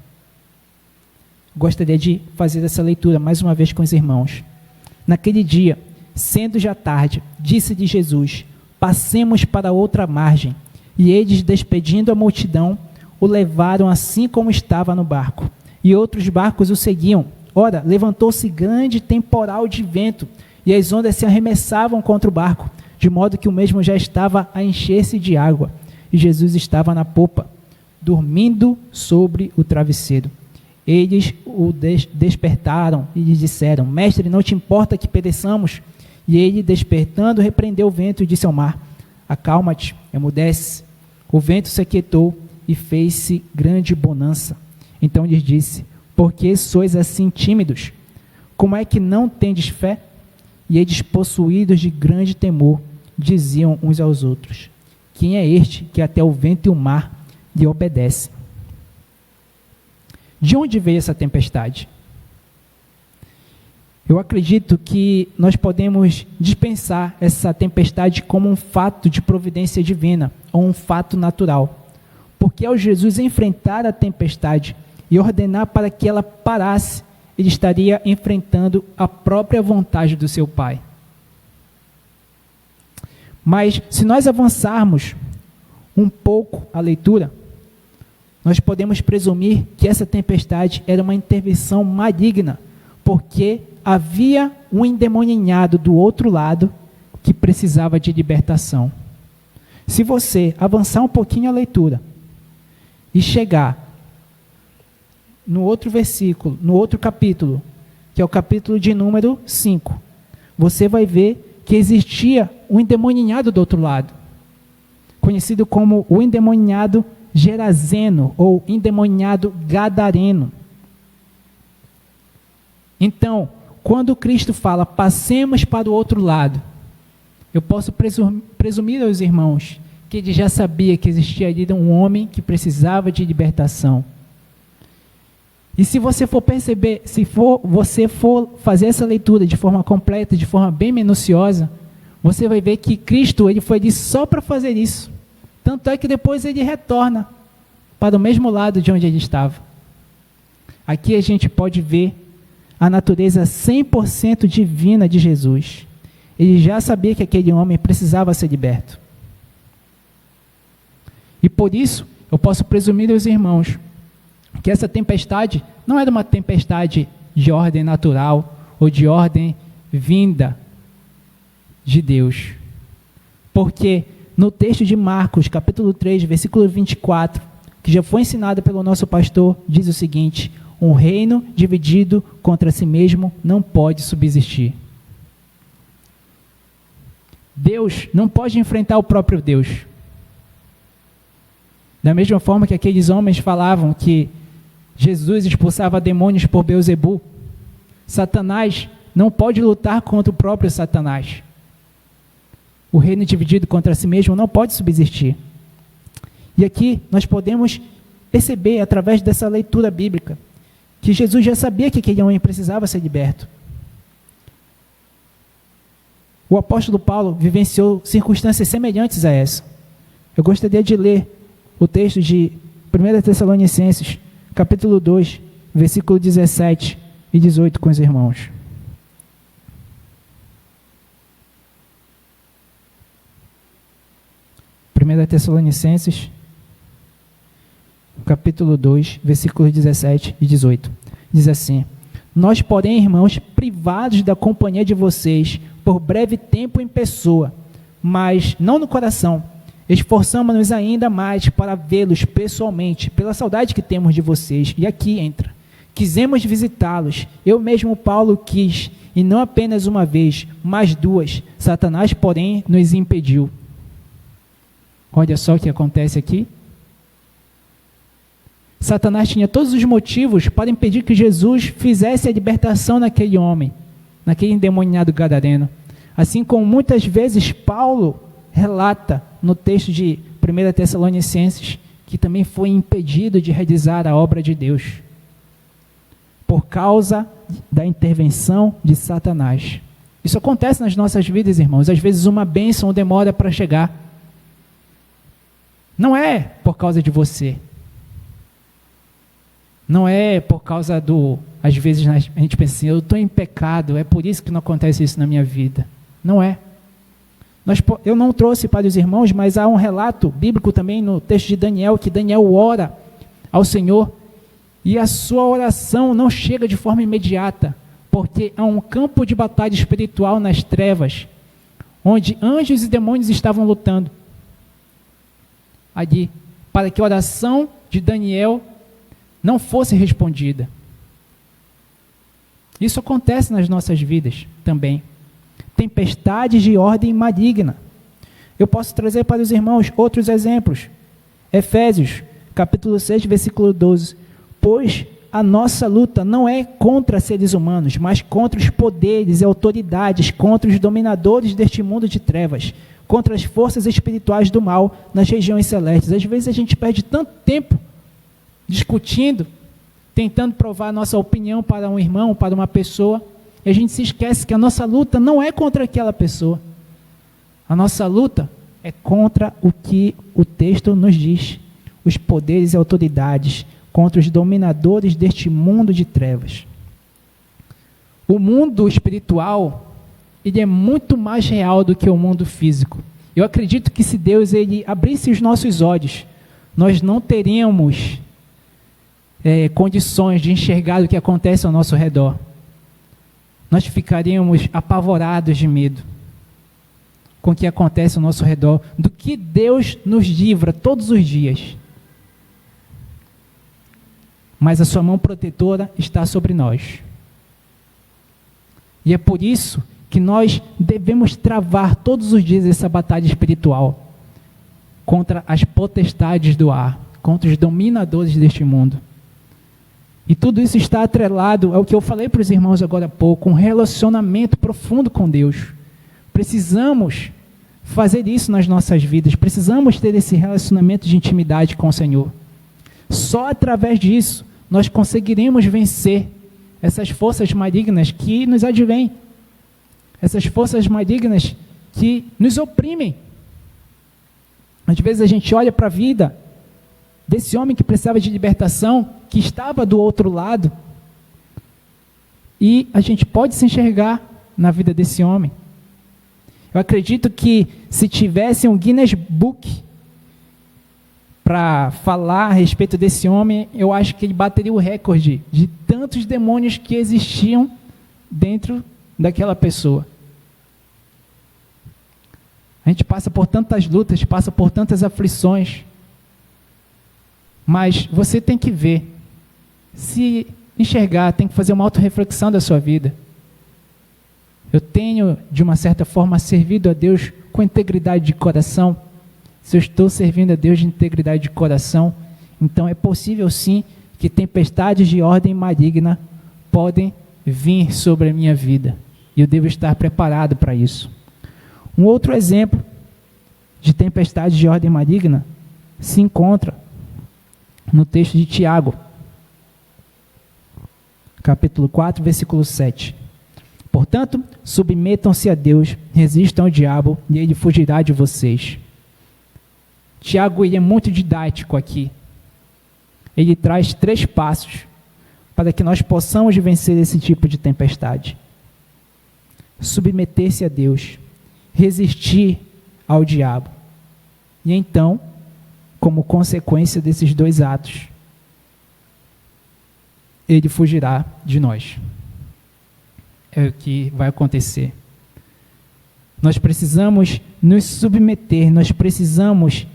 Gostaria de fazer essa leitura mais uma vez com os irmãos. Naquele dia, sendo já tarde, disse-lhe Jesus: passemos para outra margem. E eles, despedindo a multidão, o levaram assim como estava no barco. E outros barcos o seguiam. Ora, levantou-se grande temporal de vento, e as ondas se arremessavam contra o barco, de modo que o mesmo já estava a encher-se de água, e Jesus estava na popa, dormindo sobre o travesseiro. Eles o despertaram e lhe disseram: Mestre, não te importa que pereçamos? E ele, despertando, repreendeu o vento e disse ao mar: Acalma-te, emudece. O vento se aquietou e fez-se grande bonança. Então lhes disse: Por que sois assim tímidos? Como é que não tendes fé? E eles, possuídos de grande temor, diziam uns aos outros: Quem é este que até o vento e o mar lhe obedecem? De onde veio essa tempestade? Eu acredito que nós podemos dispensar essa tempestade como um fato de providência divina, ou um fato natural. Porque ao Jesus enfrentar a tempestade e ordenar para que ela parasse, ele estaria enfrentando a própria vontade do seu Pai. Mas, se nós avançarmos um pouco a leitura, nós podemos presumir que essa tempestade era uma intervenção maligna, porque havia um endemoniado do outro lado que precisava de libertação. Se você avançar um pouquinho a leitura e chegar no outro versículo, no outro capítulo, que é o capítulo de número 5, você vai ver que existia um endemoniado do outro lado, conhecido como o endemoniado Gerazeno, ou endemoniado Gadareno. Então, quando Cristo fala, passemos para o outro lado, eu posso presumir aos irmãos que ele já sabia que existia ali um homem que precisava de libertação. E se você for perceber, você for fazer essa leitura de forma completa, de forma bem minuciosa, você vai ver que Cristo ele foi ali só para fazer isso. Tanto é que depois ele retorna para o mesmo lado de onde ele estava. Aqui a gente pode ver a natureza 100% divina de Jesus. Ele já sabia que aquele homem precisava ser liberto. E por isso, eu posso presumir aos irmãos que essa tempestade não era uma tempestade de ordem natural ou de ordem vinda de Deus. Porque no texto de Marcos, capítulo 3, versículo 24, que já foi ensinado pelo nosso pastor, diz o seguinte: um reino dividido contra si mesmo não pode subsistir. Deus não pode enfrentar o próprio Deus. Da mesma forma que aqueles homens falavam que Jesus expulsava demônios por Beelzebu, Satanás não pode lutar contra o próprio Satanás. O reino dividido contra si mesmo não pode subsistir. E aqui nós podemos perceber, através dessa leitura bíblica, que Jesus já sabia que aquele homem precisava ser liberto. O apóstolo Paulo vivenciou circunstâncias semelhantes a essa. Eu gostaria de ler o texto de 1 Tessalonicenses, capítulo 2, versículo 17 e 18 com os irmãos. Tessalonicenses, capítulo 2, versículos 17 e 18. Diz assim: Nós, porém, irmãos, privados da companhia de vocês, por breve tempo em pessoa, mas não no coração, esforçamo-nos ainda mais para vê-los pessoalmente, pela saudade que temos de vocês. E aqui entra: quisemos visitá-los, eu mesmo, Paulo, quis, e não apenas uma vez, mas duas. Satanás, porém, nos impediu. Olha só o que acontece aqui. Satanás tinha todos os motivos para impedir que Jesus fizesse a libertação naquele homem, naquele endemoniado gadareno. Assim como muitas vezes Paulo relata no texto de 1 Tessalonicenses, que também foi impedido de realizar a obra de Deus, por causa da intervenção de Satanás. Isso acontece nas nossas vidas, irmãos. Às vezes uma bênção demora para chegar. Não é por causa de você. Não é por causa do... Às vezes a gente pensa assim, eu estou em pecado, é por isso que não acontece isso na minha vida. Não é. Eu não trouxe para os irmãos, mas há um relato bíblico também no texto de Daniel, que Daniel ora ao Senhor, e a sua oração não chega de forma imediata, porque há um campo de batalha espiritual nas trevas, onde anjos e demônios estavam lutando ali, para que a oração de Daniel não fosse respondida. Isso acontece nas nossas vidas também. Tempestades de ordem maligna. Eu posso trazer para os irmãos outros exemplos. Efésios, capítulo 6, versículo 12. Pois a nossa luta não é contra seres humanos, mas contra os poderes e autoridades, contra os dominadores deste mundo de trevas, contra as forças espirituais do mal nas regiões celestes. Às vezes a gente perde tanto tempo discutindo, tentando provar a nossa opinião para um irmão, para uma pessoa, e a gente se esquece que a nossa luta não é contra aquela pessoa. A nossa luta é contra o que o texto nos diz, os poderes e autoridades, contra os dominadores deste mundo de trevas. O mundo espiritual, ele é muito mais real do que o mundo físico. Eu acredito que se Deus ele abrisse os nossos olhos, nós não teríamos condições de enxergar o que acontece ao nosso redor. Nós ficaríamos apavorados de medo com o que acontece ao nosso redor, do que Deus nos livra todos os dias. Mas a sua mão protetora está sobre nós. E é por isso que nós devemos travar todos os dias essa batalha espiritual contra as potestades do ar, contra os dominadores deste mundo. E tudo isso está atrelado ao que eu falei para os irmãos agora há pouco, um relacionamento profundo com Deus. Precisamos fazer isso nas nossas vidas, precisamos ter esse relacionamento de intimidade com o Senhor. Só através disso nós conseguiremos vencer essas forças malignas que nos advêm, essas forças malignas que nos oprimem. Às vezes a gente olha para a vida desse homem que precisava de libertação, que estava do outro lado, e a gente pode se enxergar na vida desse homem. Eu acredito que se tivesse um Guinness Book para falar a respeito desse homem, eu acho que ele bateria o recorde de tantos demônios que existiam dentro daquela pessoa. A gente passa por tantas lutas, passa por tantas aflições, mas você tem que ver, se enxergar, tem que fazer uma autorreflexão da sua vida. Eu tenho, de uma certa forma, servido a Deus com integridade de coração. Se eu estou servindo a Deus de integridade de coração, então é possível sim que tempestades de ordem maligna podem vir sobre a minha vida. E eu devo estar preparado para isso. Um outro exemplo de tempestade de ordem maligna se encontra no texto de Tiago, capítulo 4, versículo 7. Portanto, submetam-se a Deus, resistam ao diabo e ele fugirá de vocês. Tiago ele é muito didático aqui. Ele traz 3 passos para que nós possamos vencer esse tipo de tempestade. Submeter-se a Deus, resistir ao diabo. E então, como consequência desses 2 atos, ele fugirá de nós. É o que vai acontecer. Nós precisamos nos submeter, nós precisamos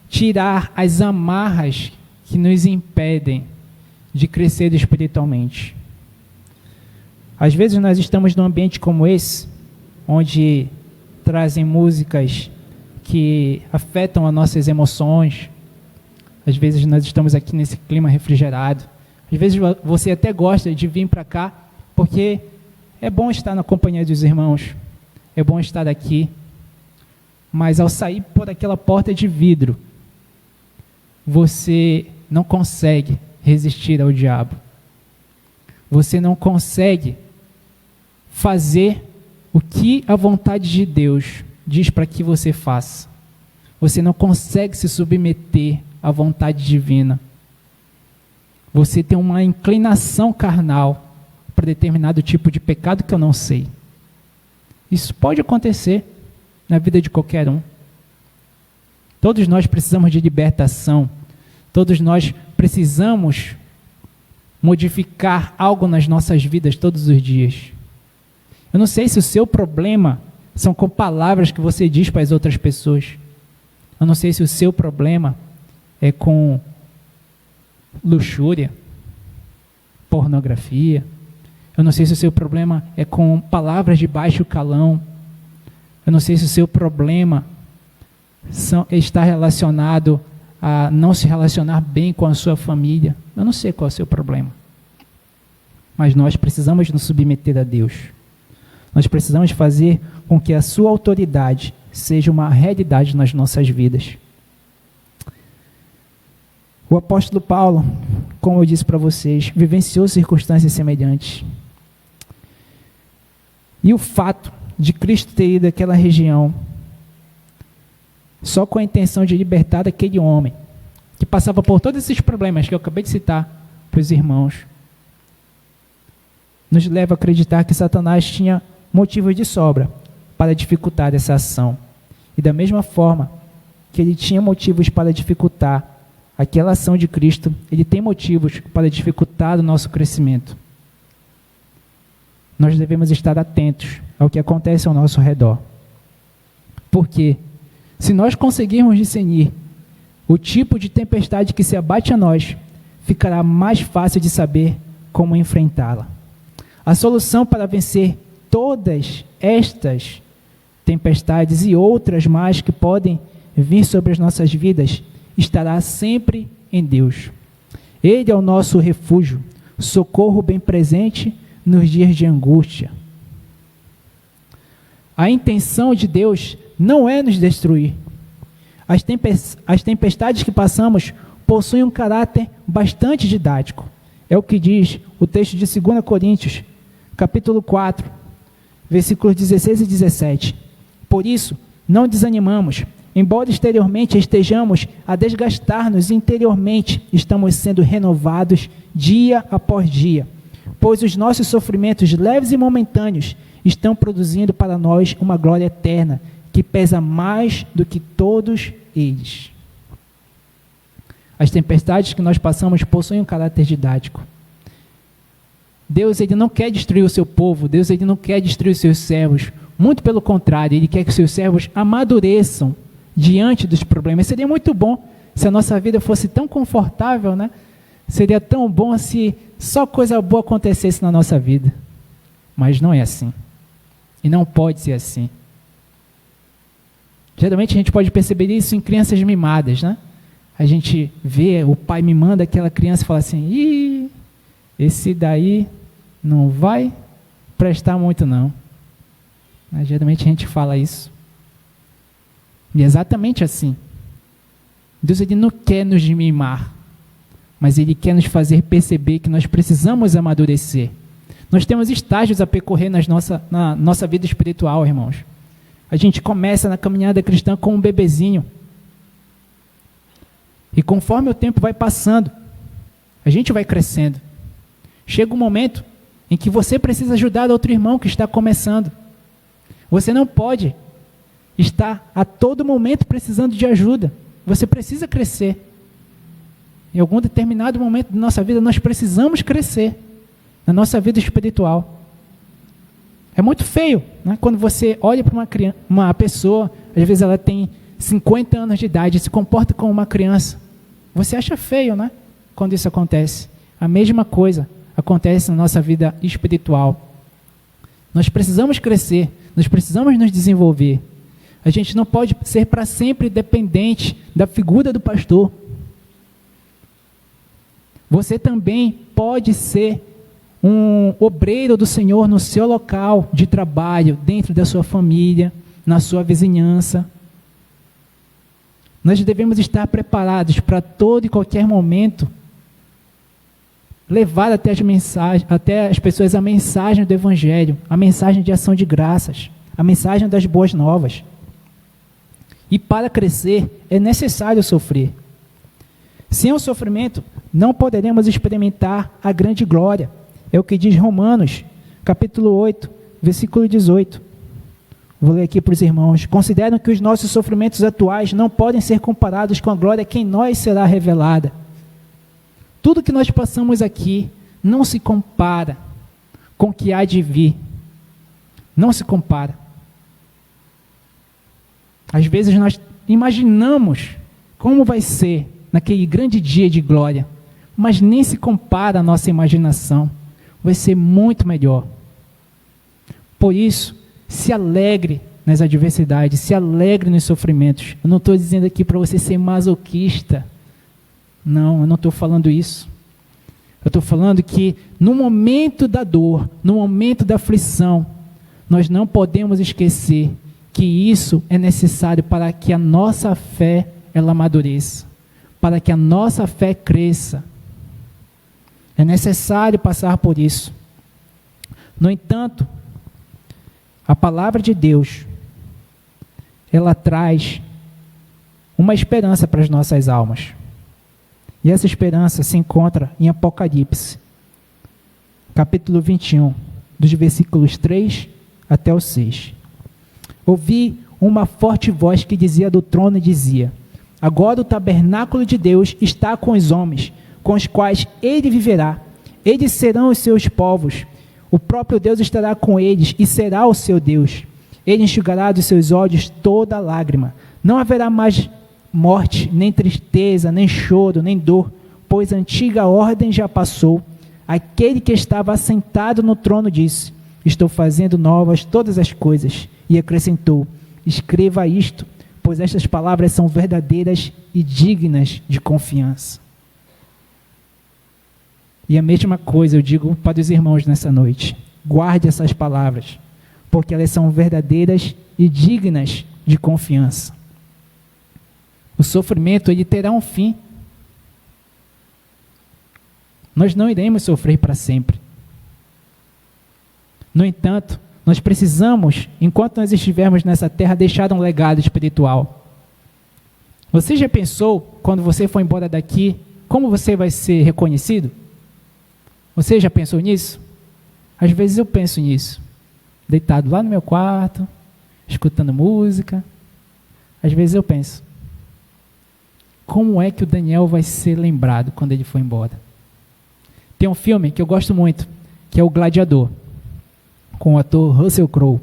tirar as amarras que nos impedem de crescer espiritualmente. Às vezes nós estamos num ambiente como esse, onde trazem músicas que afetam as nossas emoções. Às vezes nós estamos aqui nesse clima refrigerado. Às vezes você até gosta de vir para cá, porque é bom estar na companhia dos irmãos, é bom estar aqui, mas ao sair por aquela porta de vidro, você não consegue resistir ao diabo. Você não consegue fazer o que a vontade de Deus diz para que você faça. Você não consegue se submeter à vontade divina. Você tem uma inclinação carnal para determinado tipo de pecado que eu não sei. Isso pode acontecer na vida de qualquer um. Todos nós precisamos de libertação. Todos nós precisamos modificar algo nas nossas vidas todos os dias. Eu não sei se o seu problema São com palavras que você diz para as outras pessoas. Eu não sei se o seu problema é com luxúria, pornografia. Eu não sei se o seu problema é com palavras de baixo calão. Eu não sei se o seu problema está relacionado a não se relacionar bem com a sua família. Eu não sei qual é o seu problema. Mas nós precisamos nos submeter a Deus. Nós precisamos fazer com que a sua autoridade seja uma realidade nas nossas vidas. O apóstolo Paulo, como eu disse para vocês, vivenciou circunstâncias semelhantes. E o fato de Cristo ter ido àquela região só com a intenção de libertar daquele homem que passava por todos esses problemas que eu acabei de citar para os irmãos, nos leva a acreditar que Satanás tinha motivos de sobra para dificultar essa ação. E da mesma forma que ele tinha motivos para dificultar aquela ação de Cristo, ele tem motivos para dificultar o nosso crescimento. Nós devemos estar atentos ao que acontece ao nosso redor. Porque se nós conseguirmos discernir o tipo de tempestade que se abate a nós, ficará mais fácil de saber como enfrentá-la. A solução para vencer todas estas tempestades e outras mais que podem vir sobre as nossas vidas estará sempre em Deus. Ele é o nosso refúgio, socorro bem presente nos dias de angústia. A intenção de Deus não é nos destruir. As tempestades que passamos possuem um caráter bastante didático. É o que diz o texto de 2 Coríntios, capítulo 4, versículos 16 e 17. Por isso, não desanimamos. Embora exteriormente estejamos a desgastar-nos, interiormente estamos sendo renovados dia após dia, pois os nossos sofrimentos leves e momentâneos estão produzindo para nós uma glória eterna, que pesa mais do que todos eles. As tempestades que nós passamos possuem um caráter didático. Deus, ele não quer destruir o seu povo, Deus, ele não quer destruir os seus servos, muito pelo contrário, ele quer que os seus servos amadureçam diante dos problemas. Seria muito bom se a nossa vida fosse tão confortável, né? Seria tão bom se só coisa boa acontecesse na nossa vida. Mas não é assim. E não pode ser assim. Geralmente a gente pode perceber isso em crianças mimadas, né? A gente vê o pai mimando aquela criança e fala assim: ih, esse daí não vai prestar muito não. Geralmente a gente fala isso. E é exatamente assim. Deus, ele não quer nos mimar, mas ele quer nos fazer perceber que nós precisamos amadurecer. Nós temos estágios a percorrer na nossa vida espiritual, irmãos. A gente começa na caminhada cristã com um bebezinho. E conforme o tempo vai passando, a gente vai crescendo. Chega um momento em que você precisa ajudar outro irmão que está começando. Você não pode estar a todo momento precisando de ajuda. Você precisa crescer. Em algum determinado momento da nossa vida, nós precisamos crescer na nossa vida espiritual. É muito feio, né? Quando você olha para uma pessoa, às vezes ela tem 50 anos de idade e se comporta como uma criança. Você acha feio, né? Quando isso acontece. A mesma coisa acontece na nossa vida espiritual. Nós precisamos crescer, nós precisamos nos desenvolver. A gente não pode ser para sempre dependente da figura do pastor. Você também pode ser um obreiro do Senhor no seu local de trabalho, dentro da sua família, na sua vizinhança. Nós devemos estar preparados para todo e qualquer momento levar até as pessoas a mensagem do Evangelho, a mensagem de ação de graças, a mensagem das boas novas. E para crescer é necessário sofrer. Sem o sofrimento, não poderemos experimentar a grande glória. É o que diz Romanos, capítulo 8, versículo 18. Vou ler aqui para os irmãos. Consideram que os nossos sofrimentos atuais não podem ser comparados com a glória que em nós será revelada. Tudo que nós passamos aqui não se compara com o que há de vir. Não se compara. Às vezes nós imaginamos como vai ser naquele grande dia de glória, mas nem se compara à nossa imaginação. Vai ser muito melhor. Por isso, se alegre nas adversidades, se alegre nos sofrimentos. Eu não estou dizendo aqui para você ser masoquista. Não, eu não estou falando isso. Eu estou falando que no momento da dor, no momento da aflição, nós não podemos esquecer que isso é necessário para que a nossa fé ela amadureça, para que a nossa fé cresça. É necessário passar por isso. No entanto, a palavra de Deus, ela traz uma esperança para as nossas almas. E essa esperança se encontra em Apocalipse, capítulo 21, dos versículos 3 até o 6. Ouvi uma forte voz que dizia do trono e dizia: agora o tabernáculo de Deus está com os homens, com os quais ele viverá. Eles serão os seus povos. O próprio Deus estará com eles e será o seu Deus. Ele enxugará dos seus olhos toda lágrima. Não haverá mais morte, nem tristeza, nem choro, nem dor, pois a antiga ordem já passou. Aquele que estava assentado no trono disse: estou fazendo novas todas as coisas. E acrescentou: escreva isto, pois estas palavras são verdadeiras e dignas de confiança. E a mesma coisa eu digo para os irmãos nessa noite: guarde essas palavras, porque elas são verdadeiras e dignas de confiança. O sofrimento, ele terá um fim. Nós não iremos sofrer para sempre. No entanto, nós precisamos, enquanto nós estivermos nessa terra, deixar um legado espiritual. Você já pensou, quando você for embora daqui, como você vai ser reconhecido? Você já pensou nisso? Às vezes eu penso nisso, deitado lá no meu quarto, escutando música. Às vezes eu penso: como é que o Daniel vai ser lembrado quando ele for embora? Tem um filme que eu gosto muito, que é O Gladiador, com o ator Russell Crowe.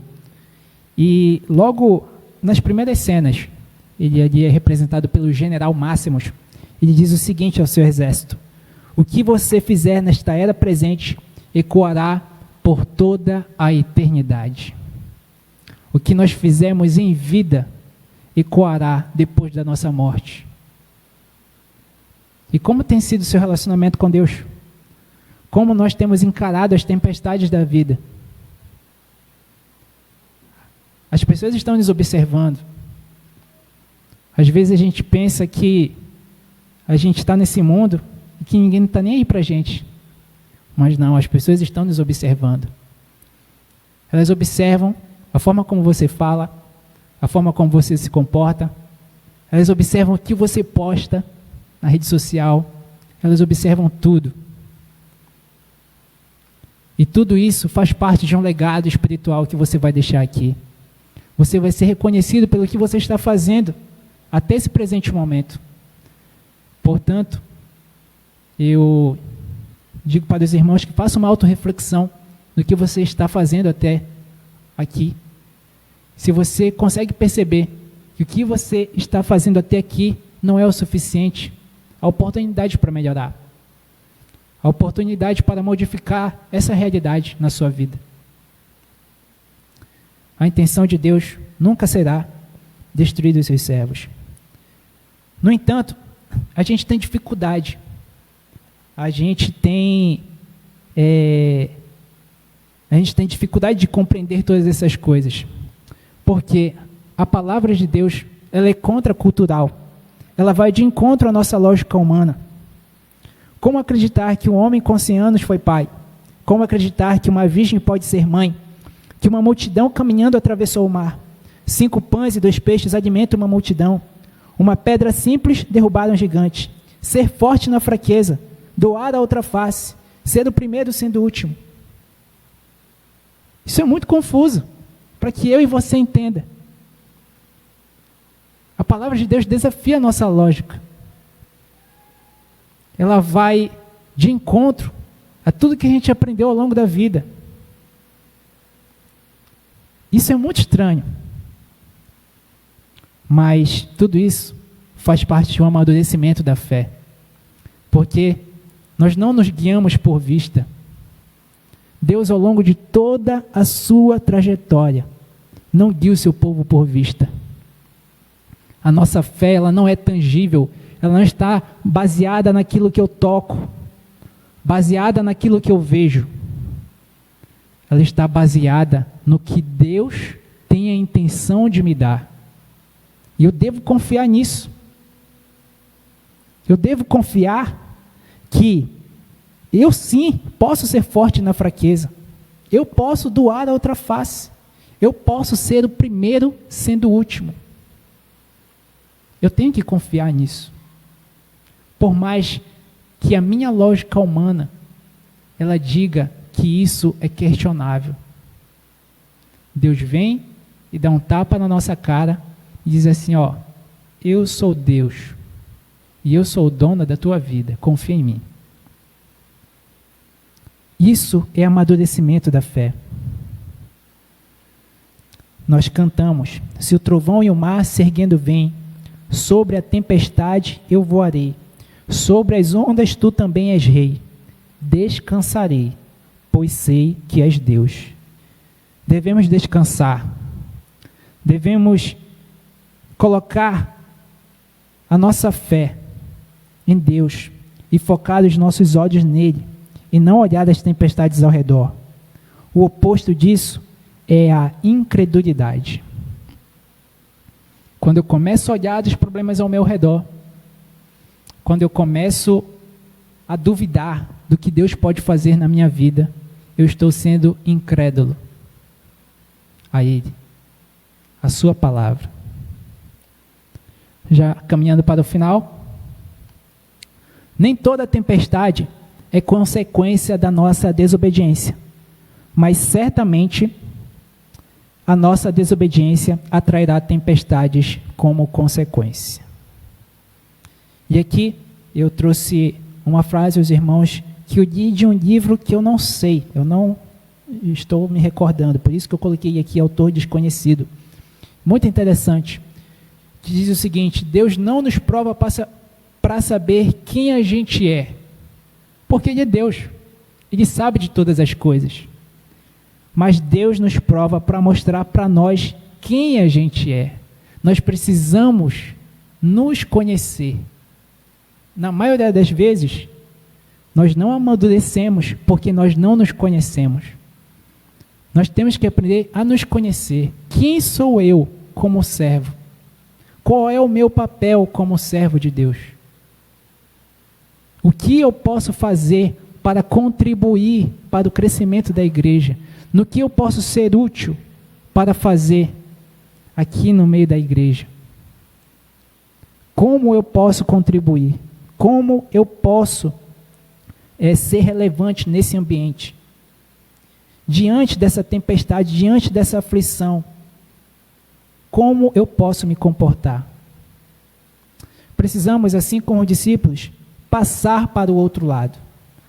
E logo nas primeiras cenas, ele é representado pelo general Máximos. Ele diz o seguinte ao seu exército: o que você fizer nesta era presente ecoará por toda a eternidade. O que nós fizemos em vida ecoará depois da nossa morte. E como tem sido o seu relacionamento com Deus? Como nós temos encarado as tempestades da vida? As pessoas estão nos observando. Às vezes a gente pensa que a gente está nesse mundo e que ninguém está nem aí para a gente. Mas não, as pessoas estão nos observando. Elas observam a forma como você fala, a forma como você se comporta. Elas observam o que você posta na rede social. Elas observam tudo. E tudo isso faz parte de um legado espiritual que você vai deixar aqui. Você vai ser reconhecido pelo que você está fazendo até esse presente momento. Portanto, eu digo para os irmãos que façam uma autorreflexão do que você está fazendo até aqui. Se você consegue perceber que o que você está fazendo até aqui não é o suficiente, há oportunidade para melhorar. Há oportunidade para modificar essa realidade na sua vida. A intenção de Deus nunca será destruir os seus servos. No entanto, a gente tem dificuldade. A gente tem dificuldade de compreender todas essas coisas. Porque a palavra de Deus, ela é contracultural. Ela vai de encontro à nossa lógica humana. Como acreditar que um homem com 100 anos foi pai? Como acreditar que uma virgem pode ser mãe? Que uma multidão caminhando atravessou o mar? 5 pães e 2 peixes alimentam uma multidão. Uma pedra simples derrubar um gigante. Ser forte na fraqueza. Doar a outra face. Ser o primeiro sendo o último. Isso é muito confuso, para que eu e você entenda. A palavra de Deus desafia a nossa lógica. Ela vai de encontro a tudo que a gente aprendeu ao longo da vida. Isso é muito estranho. Mas tudo isso faz parte de um amadurecimento da fé. Porque nós não nos guiamos por vista. Deus, ao longo de toda a sua trajetória, não guia o seu povo por vista. A nossa fé, ela não é tangível, ela não está baseada naquilo que eu toco, baseada naquilo que eu vejo. Ela está baseada no que Deus tem a intenção de me dar. E eu devo confiar nisso. Eu devo confiar que eu sim posso ser forte na fraqueza. Eu posso doar a outra face. Eu posso ser o primeiro sendo o último. Eu tenho que confiar nisso. Por mais que a minha lógica humana, ela diga que isso é questionável. Deus vem e dá um tapa na nossa cara e diz assim, ó, eu sou Deus e eu sou o dono da tua vida, confia em mim. Isso é amadurecimento da fé. Nós cantamos, se o trovão e o mar se erguendo vêm, sobre a tempestade eu voarei, sobre as ondas tu também és rei, descansarei, pois sei que és Deus. Devemos descansar, devemos colocar a nossa fé em Deus e focar os nossos olhos nele e não olhar as tempestades ao redor. O oposto disso é a incredulidade. Quando eu começo a olhar os problemas ao meu redor, quando eu começo a duvidar do que Deus pode fazer na minha vida, eu estou sendo incrédulo a Ele, a sua palavra. Já caminhando para o final, nem toda tempestade é consequência da nossa desobediência, mas certamente a nossa desobediência atrairá tempestades como consequência. E aqui eu trouxe uma frase aos irmãos que eu li de um livro que eu não sei, eu não estou me recordando, por isso que eu coloquei aqui autor desconhecido. Muito interessante, que diz o seguinte: Deus não nos prova para saber quem a gente é, porque Ele é Deus, Ele sabe de todas as coisas. Mas Deus nos prova para mostrar para nós quem a gente é. Nós precisamos nos conhecer. Na maioria das vezes, nós não amadurecemos porque nós não nos conhecemos. Nós temos que aprender a nos conhecer. Quem sou eu como servo? Qual é o meu papel como servo de Deus? O que eu posso fazer para contribuir para o crescimento da igreja? No que eu posso ser útil para fazer aqui no meio da igreja? Como eu posso contribuir? Como eu posso ser relevante nesse ambiente? Diante dessa tempestade, diante dessa aflição, como eu posso me comportar? Precisamos, assim como os discípulos, passar para o outro lado.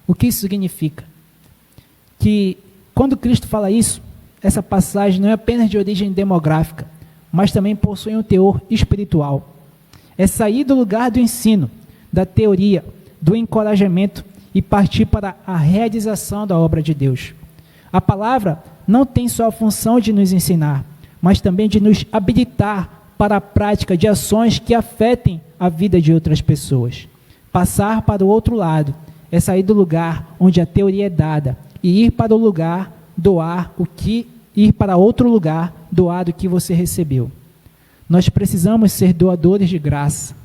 O que isso significa? Que quando Cristo fala isso, essa passagem não é apenas de origem demográfica, mas também possui um teor espiritual. É sair do lugar do ensino, da teoria, do encorajamento e partir para a realização da obra de Deus. A palavra não tem só a função de nos ensinar, mas também de nos habilitar para a prática de ações que afetem a vida de outras pessoas. Passar para o outro lado é sair do lugar onde a teoria é dada e ir para o lugar, ir para outro lugar, doar do que você recebeu. Nós precisamos ser doadores de graça.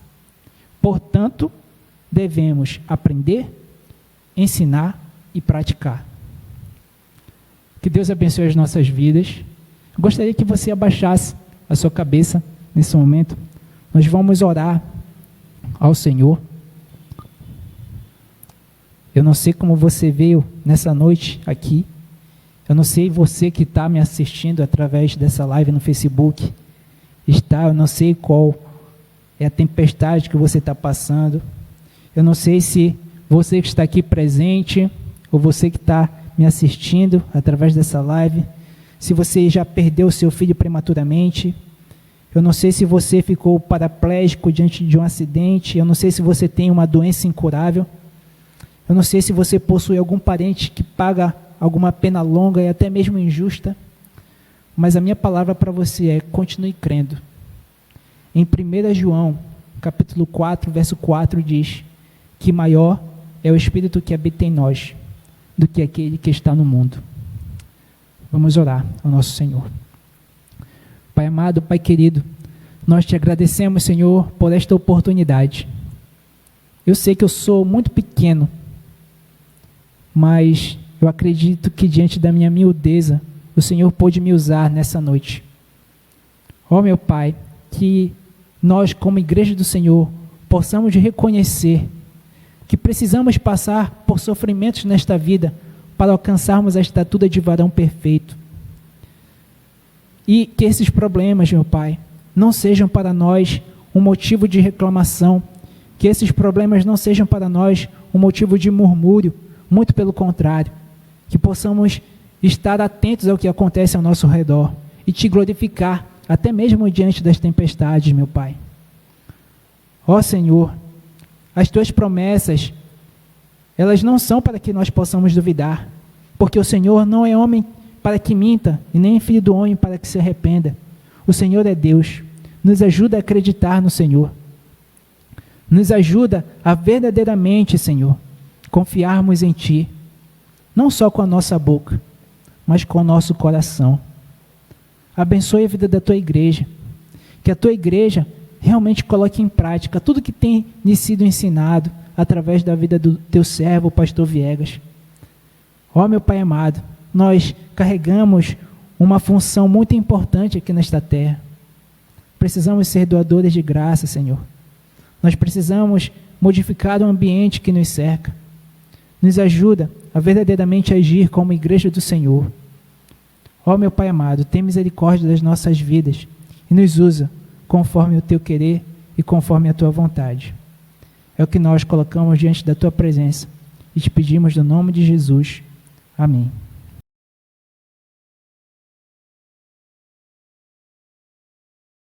Portanto, devemos aprender, ensinar e praticar. Que Deus abençoe as nossas vidas. Gostaria que você abaixasse a sua cabeça nesse momento. Nós vamos orar ao Senhor. Eu não sei como você veio nessa noite aqui. Eu não sei você que está me assistindo através dessa live no Facebook. Eu não sei qual é a tempestade que você está passando. Eu não sei se você que está aqui presente ou você que está me assistindo através dessa live, se você já perdeu o seu filho prematuramente. Eu não sei se você ficou paraplégico diante de um acidente. Eu não sei se você tem uma doença incurável. Eu não sei se você possui algum parente que paga alguma pena longa e até mesmo injusta. Mas a minha palavra para você é: continue crendo. Em 1 João, capítulo 4, verso 4, diz que maior é o Espírito que habita em nós do que aquele que está no mundo. Vamos orar ao nosso Senhor. Pai amado, Pai querido, nós te agradecemos, Senhor, por esta oportunidade. Eu sei que eu sou muito pequeno, mas eu acredito que diante da minha miudeza, o Senhor pôde me usar nessa noite. Ó meu Pai, que nós como igreja do Senhor possamos reconhecer que precisamos passar por sofrimentos nesta vida para alcançarmos a estatura de varão perfeito. E que esses problemas, meu Pai, não sejam para nós um motivo de reclamação, que esses problemas não sejam para nós um motivo de murmúrio, muito pelo contrário, que possamos estar atentos ao que acontece ao nosso redor e te glorificar, até mesmo diante das tempestades, meu Pai. Ó Senhor, as tuas promessas, elas não são para que nós possamos duvidar, porque o Senhor não é homem para que minta, e nem filho do homem para que se arrependa. O Senhor é Deus. Nos ajuda a acreditar no Senhor. Nos ajuda a verdadeiramente, Senhor, confiarmos em Ti, não só com a nossa boca, mas com o nosso coração. Abençoe a vida da Tua igreja, que a Tua igreja realmente coloque em prática tudo que tem lhe sido ensinado através da vida do Teu servo, o pastor Viegas. Ó meu Pai amado, nós carregamos uma função muito importante aqui nesta terra. Precisamos ser doadores de graça, Senhor. Nós precisamos modificar o ambiente que nos cerca. Nos ajuda a verdadeiramente agir como igreja do Senhor. Ó meu Pai amado, tem misericórdia das nossas vidas e nos usa conforme o Teu querer e conforme a Tua vontade. É o que nós colocamos diante da Tua presença e te pedimos no nome de Jesus. Amém.